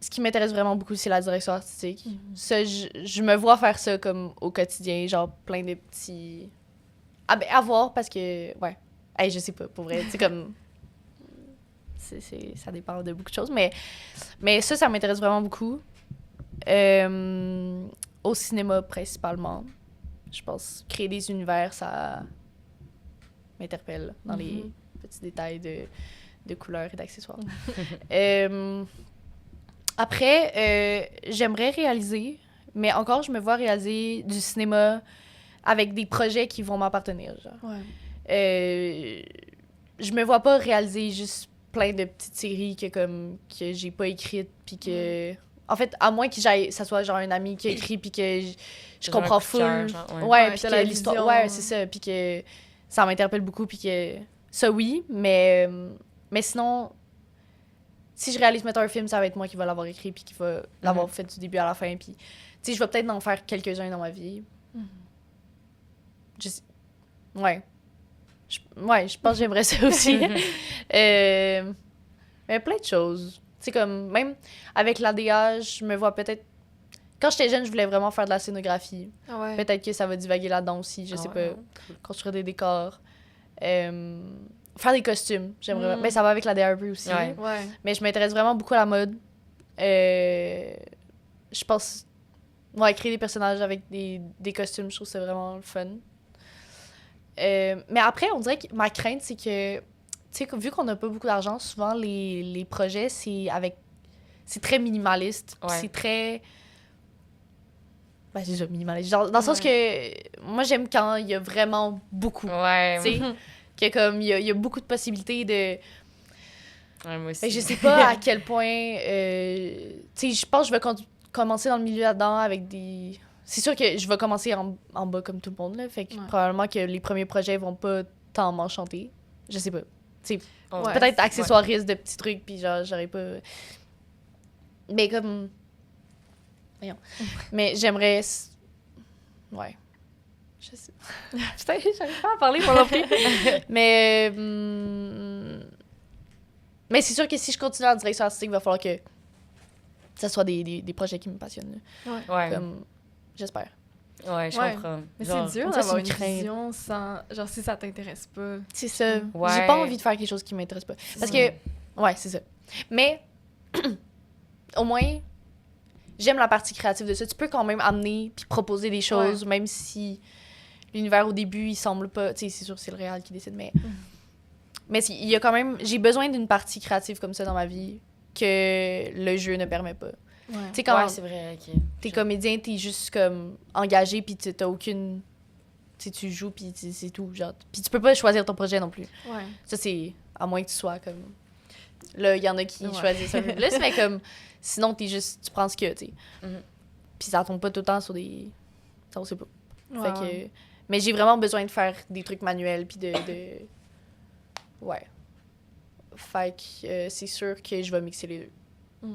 ce qui m'intéresse vraiment beaucoup, c'est la direction artistique. Ça, je me vois faire ça comme au quotidien, genre plein de petits... Ah ben, à voir, parce que... Ouais. Hey, je sais pas, pour vrai. C'est comme... Ça dépend de beaucoup de choses, mais ça m'intéresse vraiment beaucoup. Au cinéma, principalement. Je pense créer des univers, m'interpelle dans les petits détails de couleurs et d'accessoires. Après, j'aimerais réaliser, mais encore, je me vois réaliser du cinéma avec des projets qui vont m'appartenir, genre. Ouais. Je me vois pas réaliser juste plein de petites séries que j'ai pas écrites, puis que... En fait, à moins que ça soit genre un ami qui a écrit, puis que je Genre un comprends coup de cœur, full. genre, ouais. Ouais, Ouais, puis t'as que la l'histoire... vision. Ouais, c'est ça, puis que ça m'interpelle beaucoup, puis que... Ça, oui, mais sinon... Si je réalise, mettons, un film, ça va être moi qui va l'avoir écrit, puis qui va l'avoir fait du début à la fin, puis... Tu sais, je vais peut-être en faire quelques-uns dans ma vie. Ouais. Je pense que j'aimerais ça aussi. Mais plein de choses. Tu sais, comme, même avec l'ADA, je me vois peut-être... Quand j'étais jeune, je voulais vraiment faire de la scénographie. Ah ouais. Peut-être que ça va divaguer là-dedans aussi, je sais pas. Construire des décors. Faire des costumes, j'aimerais... Mais ça va avec l'ADA un peu aussi. Ouais. Ouais. Mais je m'intéresse vraiment beaucoup à la mode. Je pense... Ouais, créer des personnages avec des costumes, je trouve ça vraiment le fun. Mais après, on dirait que ma crainte, c'est que... Tu sais, vu qu'on n'a pas beaucoup d'argent, souvent, les projets, c'est très minimaliste. Puis Ouais. c'est très... Ben, c'est ça, minimaliste. Genre, dans le sens que... Moi, j'aime quand il y a vraiment beaucoup. Ouais. Tu sais, que comme il y a beaucoup de possibilités de... Ouais, moi aussi. Fait que je sais pas à quel point... tu sais, je pense que je vais commencer dans le milieu là-dedans avec des... C'est sûr que je vais commencer en bas comme tout le monde, là. Fait que probablement que les premiers projets vont pas tant m'enchanter. Je sais pas. Tu sais, Ouais. peut-être accessoiriste de petits trucs, puis genre, j'aurais pas... Mais comme... Voyons. Mais j'aimerais... Ouais. Je sais... Putain, j'arrive pas à parler pour non plus. Mais... Mais c'est sûr que si je continue en direction artistique, il va falloir que ça soit des projets qui me passionnent. Là. Ouais. Comme... J'espère. Ouais, je Ouais. comprends. Mais Genre, c'est dur on dirait d'avoir c'est une une crainte. vision sans... Genre, si ça t'intéresse pas. C'est ça. Ouais. J'ai pas envie de faire quelque chose qui m'intéresse pas. Parce que... Ouais, c'est ça. Mais... au moins... J'aime la partie créative de ça. Tu peux quand même amener puis proposer des choses, même si l'univers, au début, il semble pas... Tu sais, c'est sûr que c'est le réel qui décide, mais... Mais il y a quand même... J'ai besoin d'une partie créative comme ça dans ma vie que le jeu ne permet pas. Ouais. Tu sais, quand Ouais, c'est vrai, ok. t'es comédien, t'es juste comme engagé puis t'as aucune... Tu sais, tu joues puis c'est tout, genre. Puis tu peux pas choisir ton projet non plus. Ouais. Ça, c'est... À moins que tu sois comme... Là, il y en a qui choisissent un peu plus, mais comme... Sinon, t'es juste... Tu prends ce que, tu sais. Puis ça tombe pas tout le temps sur des... Ça, on sait pas. Fait que... Mais j'ai vraiment besoin de faire des trucs manuels puis de... Ouais. Fait que c'est sûr que je vais mixer les deux.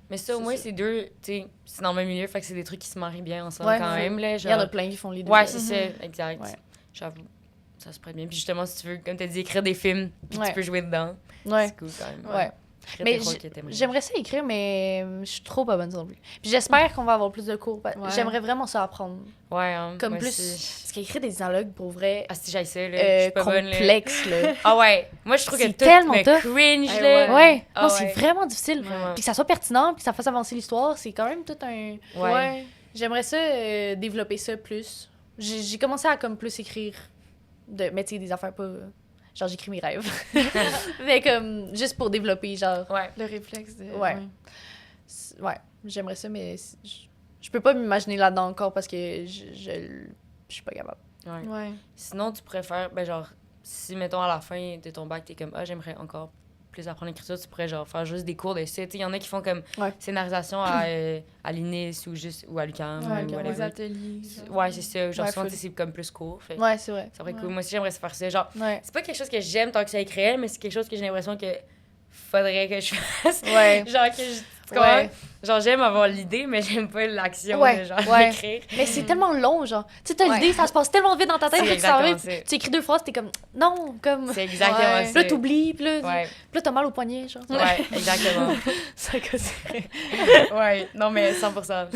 Mais ça, au C'est moins, ça. c'est deux, tu sais, c'est dans le même milieu, fait que c'est des trucs qui se marient bien ensemble Ouais, quand ouais. même, là. Il y en a Genre... plein qui font les deux. Ouais, là. c'est ça, exact. Ouais. J'avoue, ça se prête bien. Puis justement, si tu veux, comme t'as dit, écrire des films, puis Ouais. tu peux jouer dedans, Ouais. c'est cool quand même. Ouais. Écrire Mais des rôles que t'aimerais. j'aimerais ça écrire, mais je suis trop pas bonne non plus. Puis j'espère qu'on va avoir plus de cours. Ouais. J'aimerais vraiment ça apprendre. Ouais, hein, Comme moi plus... aussi. Parce qu'écrire des dialogues, pour vrai, Ah, si j'aille ça, là, je suis pas bonne, là. complexe, là. Ah ouais, moi, je trouve que C'est tout tellement me tough. cringe, Ah là. Ouais, Ah non, ouais. c'est vraiment difficile. Vraiment. Puis que ça soit pertinent, puis que ça fasse avancer l'histoire, c'est quand même tout un... Ouais. J'aimerais ça développer ça plus. J'ai commencé à comme plus écrire, mais tu sais, des affaires pas... Genre, j'écris mes rêves. Mais comme, juste pour développer, genre... Ouais. Le réflexe de... Ouais. Ouais, j'aimerais ça, mais je peux pas m'imaginer là-dedans encore parce que je suis pas capable. Ouais. Ouais. Sinon, tu pourrais faire, ben genre, si, mettons, à la fin de ton bac, t'es comme, ah, j'aimerais encore plus apprendre l'écriture, tu pourrais, genre, faire juste des cours d'essai. Tu sais, il y en a qui font comme Ouais. scénarisation à l'INIS ou à l'UQAM Ouais, ou comme whatever. les ateliers. Ouais, c'est ça. Genre, Ouais, souvent, full. tu sais, c'est comme plus court. Fait. Ouais, c'est vrai. Ça pourrait être Ouais. cool. Moi aussi, j'aimerais faire ça. Genre, Ouais. c'est pas quelque chose que j'aime tant que ça écrit, mais c'est quelque chose que j'ai l'impression que faudrait que je fasse. Ouais. Genre, que je. Tu Ouais. comprends? Genre, j'aime avoir l'idée, mais j'aime pas l'action Ouais, de genre ouais. l'écrire. Mais c'est tellement long, genre. Tu sais, t'as Ouais. l'idée, ça se passe tellement vite dans ta tête, C'est puis tu s'en vas, exactement ça. tu écris 2 phrases, t'es comme, non, comme... C'est exactement Ouais. ça. Puis là, t'oublies, puis là, Ouais, puis là, t'as mal au poignet, genre. ouais, exactement. Ça casse. Ouais, non, mais 100%.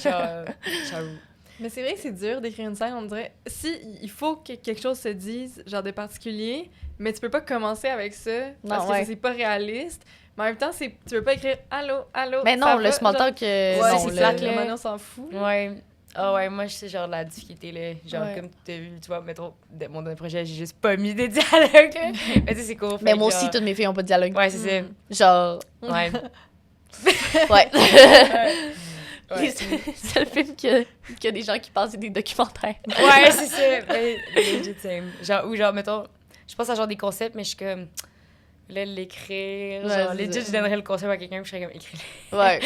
Genre, j'avoue. Mais c'est vrai que c'est dur d'écrire une scène, on dirait. Si, il faut que quelque chose se dise, genre de particulier, mais tu peux pas commencer avec ça, parce Non, que ouais. c'est pas réaliste. Mais en même temps, tu veux pas écrire « Allô, allô ». Mais ça non, le va? small Genre- talk, Ouais, non, c'est le- plate, là. Maintenant, on s'en fout. Ouais. Ah ouais, moi, je sais, genre, la difficulté, là. Genre, Ouais. comme tu as vu, tu vois, mettons, de mon dernier projet, j'ai juste pas mis de dialogue, là. Mais tu sais, c'est cool. Mais fait moi que, aussi, genre- toutes mes filles ont pas de dialogue. Ouais, c'est Genre, ça. Ouais. ouais. Ouais. C'est le film qu'il y a des gens qui pensent que c'est des documentaires. Ouais, c'est ça. Mais legit same. Genre, ou genre, mettons, je pense à genre des concepts, mais je suis comme, là, l'écrire. Ouais, Genre, c'est legit, ça. je donnerais le concept à quelqu'un, puis je serais comme, écris-le. Ouais.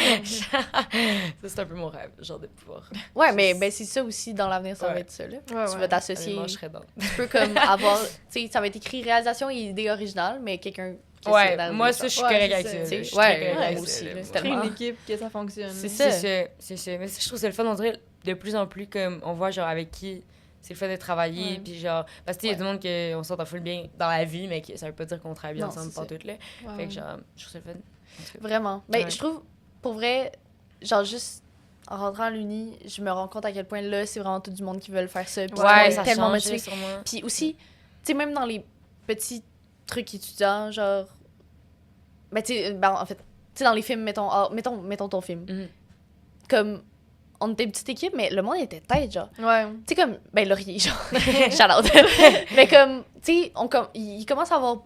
Ça, c'est un peu mon rêve, genre, de pouvoir. Ouais, mais ben, c'est ça aussi, dans l'avenir, ça va Ouais. être ça, là. Ouais, Tu ouais. vas t'associer. Honnêtement, je serais dans. Tu peux comme avoir, tu sais, ça va être écrit réalisation et idée originale, mais quelqu'un qui essaie Ouais, d'arriver, moi, genre. ça, je suis Ouais, correcte c'est avec ça. ça. là. Tu sais, Je suis ouais, très correcte ouais, avec moi ça, aussi, là, là, pour c'est Créer tellement- une équipe, que ça fonctionne. C'est C'est ça. ça. Mais je trouve que c'est le fun, on dirait, de plus en plus, comme, on voit, genre, avec qui c'est le fait de travailler, Ouais. puis genre, parce que, tu sais, il y a du monde qu'on s'entend full bien dans la vie, mais que ça veut pas dire qu'on travaille bien Non, ensemble c'est ça. pas tout, là. Ouais, Fait que, ouais. genre, je trouve ça le fun. En tout cas. Vraiment. Ben, Ouais. je trouve, pour vrai, genre, juste en rentrant à l'uni, je me rends compte à quel point là, c'est vraiment tout du monde qui veut faire ça. Puis Ouais, c'est ça tellement change, motivé. sûrement. Puis aussi, tu sais, même dans les petits trucs étudiants, genre. Ben, tu sais, ben, en fait, tu sais, dans les films, mettons ton film. Mhm. Comme, on était une petite équipe, mais le monde était tête, genre. Ouais. Tu sais, comme, ben, Laurier, genre. Shout-out. Mais comme, tu sais, il commence à avoir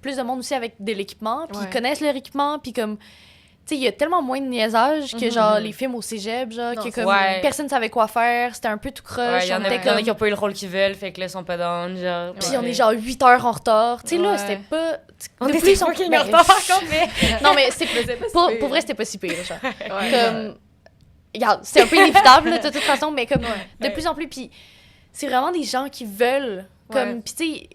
plus de monde aussi avec de l'équipement, puis Ouais. ils connaissent leur équipement, puis comme. Tu sais, il y a tellement moins de niaisage que, Mhm. genre, les films au cégep, genre, Non, que c'est comme, Ouais. personne savait quoi faire, c'était un peu tout croche. Ouais, il y en on a était il y en a comme- qui ont pas eu le rôle qu'ils veulent, fait que là, ils sont pas down, genre. Puis Ouais. on est genre 8 heures en retard. Tu sais, là, Ouais. c'était pas. On de était plus en fucking ben, en retard, par contre, mais. Non, mais c'est Mais c'est pas si pour, pire. pour vrai, c'était pas si pire, genre. Ouais. Comme. Regarde, c'est un peu inévitable, là, de toute façon, mais comme. De Ouais. plus en plus. Puis c'est vraiment des gens qui veulent. Comme. Ouais. Puis tu sais.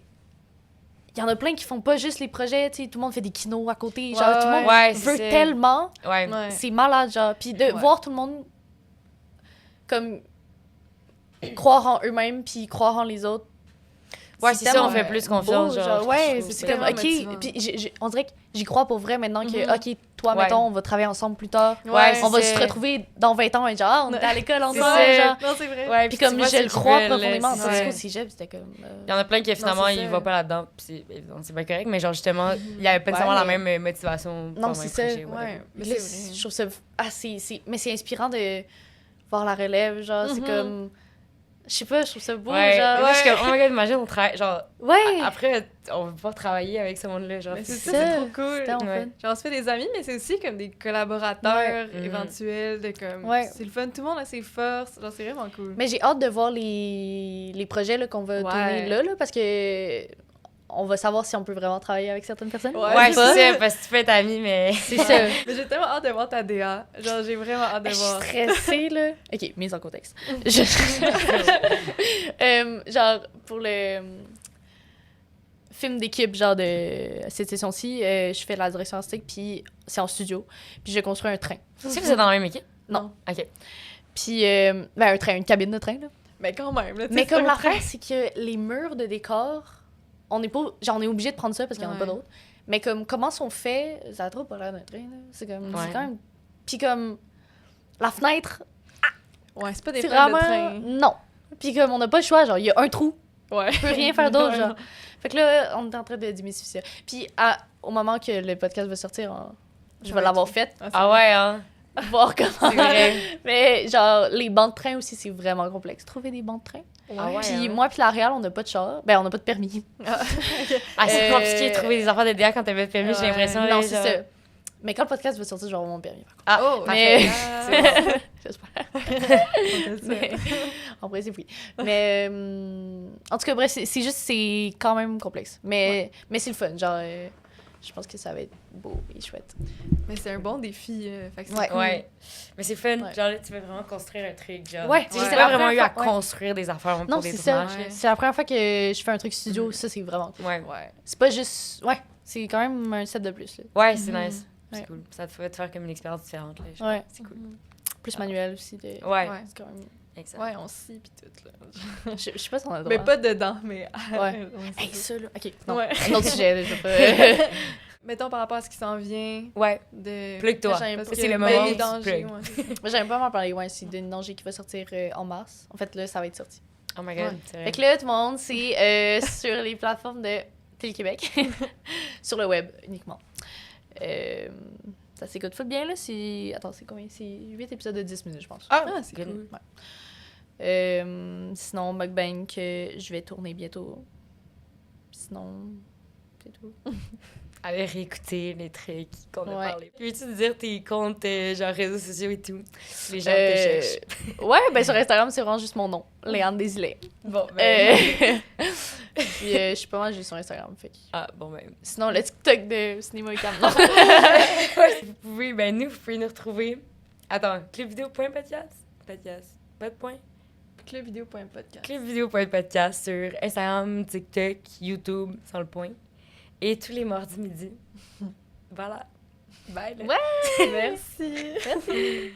Il y en a plein qui font pas juste les projets, tu sais, tout le monde fait des kinos à côté, genre, Ouais, tout le monde ouais, veut c'est ça. tellement, Ouais. Ouais. c'est malade, genre, puis de Ouais. voir tout le monde, comme, croire en eux-mêmes, puis croire en les autres. Ouais, c'est ça, tellement on fait plus confiance, beau, genre. ouais, je trouve c'est ça. comme, tellement ok, motivant. puis on dirait que j'y crois pour vrai maintenant que, Mhm. ok, toi, Ouais. mettons, on va travailler ensemble plus tard, Ouais, on va c'est se ça. retrouver dans 20 ans et genre, ah, on était à l'école ensemble, ça. genre. Non, c'est vrai. Ouais, Puis tu comme vois je ce le qu'ils crois veulent, profondément, c'est tandis ça. qu'au cégep, c'était comme... Il y en a plein qui finalement c'est ils ça. vont pas là-dedans, puis c'est évident, c'est pas correct, mais genre justement, il y avait pas nécessairement Ouais, la mais- même motivation. Non, pour c'est un ça, projet, Ouais. whatever. Mais Là, c'est vrai. je trouve ça... Ah, mais c'est inspirant de voir la relève, genre, c'est Mhm. comme... Je sais pas, je trouve ça beau, Ouais, genre... moi, je suis comme, oh my god, imagine, on travaille, genre, Ouais! après, on va pouvoir travailler avec ce monde-là, genre. Mais c'est c'est ça, c'est ça. trop cool. C'est tellement Ouais. fun. Genre, on se fait des amis, mais c'est aussi comme des collaborateurs Ouais. éventuels, de comme... Ouais. C'est le fun, tout le monde a ses forces, genre, c'est vraiment cool. Mais j'ai hâte de voir les projets là, qu'on va Ouais. tourner là, parce que on va savoir si on peut vraiment travailler avec certaines personnes. Ouais, Ouais, c'est c'est ça, parce que tu peux être ami, mais. C'est ça. Mais j'ai tellement hâte de voir ta DA. Genre, j'ai vraiment hâte de Je suis voir. stressée, là. OK, mise en contexte. Genre, pour le film d'équipe, genre, de cette session-ci, je fais la direction artistique, puis c'est en studio. Puis je construis un train. Tu sais que vous êtes dans la même équipe? Non. Ok. Puis, ben, un train, une cabine de train, là. Mais quand même, là, tu sais, Mais c'est comme un l'affaire, train. c'est que les murs de décor, on est pas... Genre, on est obligé de prendre ça parce qu'il n'y en a pas Ouais. d'autres. Mais comme, comment sont faits, ça a trop pas l'air d'un train, là. C'est comme... Ouais. C'est quand même... Puis comme, la fenêtre, Ouais, c'est pas des c'est freins de vraiment... train. Non. Puis comme, on n'a pas le choix, genre, il y a un trou. Ouais. On peut rien faire d'autre, Ouais. genre. Fait que là, on est en train de démystifier ça. Puis au moment que le podcast va sortir, je vais l'avoir fait, Ah, c'est Ah ouais, hein? voir comment... C'est vrai. Mais genre, les bancs de train aussi, c'est vraiment complexe. Trouver des bancs de train. Ah ouais, Puis hein? moi puis la Réal, on n'a pas de char. Ben, on n'a pas de permis. Ah, c'est Euh, compliqué de trouver des affaires de DA quand t'as pas de permis, j'ai Ouais. l'impression. Non, là, c'est genre. ça. Mais quand le podcast va sortir, je vais avoir mon permis. Ah, Oh, mais- parfait. J'espère. C'est ça. Mais... en principe, oui. Mais en tout cas, bref, c'est juste, c'est quand même complexe. Mais c'est le fun. Genre, je pense que ça va être beau et chouette. Mais c'est un bon défi. Fait que c'est Ouais. cool. Ouais. Mais c'est fun. Ouais. Genre, là, tu veux vraiment construire un truc. Genre. Ouais, Tu c'est sais, la pas vraiment eu à première fois, ouais. construire des affaires pour Non, des c'est ça. tournages. là. C'est la première fois que je fais un truc studio. Ça, c'est vraiment cool. Ouais. Ouais. C'est pas juste... Ouais, c'est quand même un set de plus. Là. Ouais, c'est nice. Ouais. C'est cool. Ça te fait te faire comme une expérience différente. Là. Je Ouais. trouve. C'est cool. Plus manuel aussi. De... Ouais. Ouais. C'est quand même... Exact. Ouais, on scie pis tout, là. Je sais pas si on a le droit. Mais pas dedans, mais... Ouais. c'est Hey, ça. ça, là... OK, non. Ouais. Un autre sujet, là, je vais pas... Mettons par rapport à ce qui s'en vient Ouais. de... Plug-toi. Parce C'est que, le ben, moment les où tu dangers, plugs. ouais, c'est ça. Moi, j'aime pas m'en parler. Ouais, c'est d'une danger qui va sortir en mars. En fait, là, ça va être sorti. Oh my god. Ouais. C'est vrai. Fait que là, tout le monde, c'est sur les plateformes de Télé-Québec. Sur le web, uniquement. Ça s'écoute full bien, là. Attends, c'est combien? C'est 8 épisodes de 10 minutes, je pense. Ah, Ah, c'est good. cool. Sinon, mukbang que je vais tourner bientôt. Sinon, c'est tout. Allez réécouter les trucs qu'on a Ouais. parlé. Peux-tu dire tes comptes, genre réseaux sociaux et tout? Les gens te Euh, cherchent. Ouais, ben sur Instagram, c'est vraiment juste mon nom, Léane Desilets. Bon, ben... Puis je suis pas mal juste sur Instagram. Fait que- Ah, bon, ben... Sinon, le TikTok de Cinéma et Cam. Non. Vous pouvez, ben nous, vous pouvez nous retrouver... Attends, clipvideo.podcast? Podcast. Pas de point? Clubvideo.podcast. Clipvideo.podcast sur Instagram, TikTok, YouTube, sans le point. Et tous les mardis midi. Voilà. Bye, là. Ouais! Merci. Merci.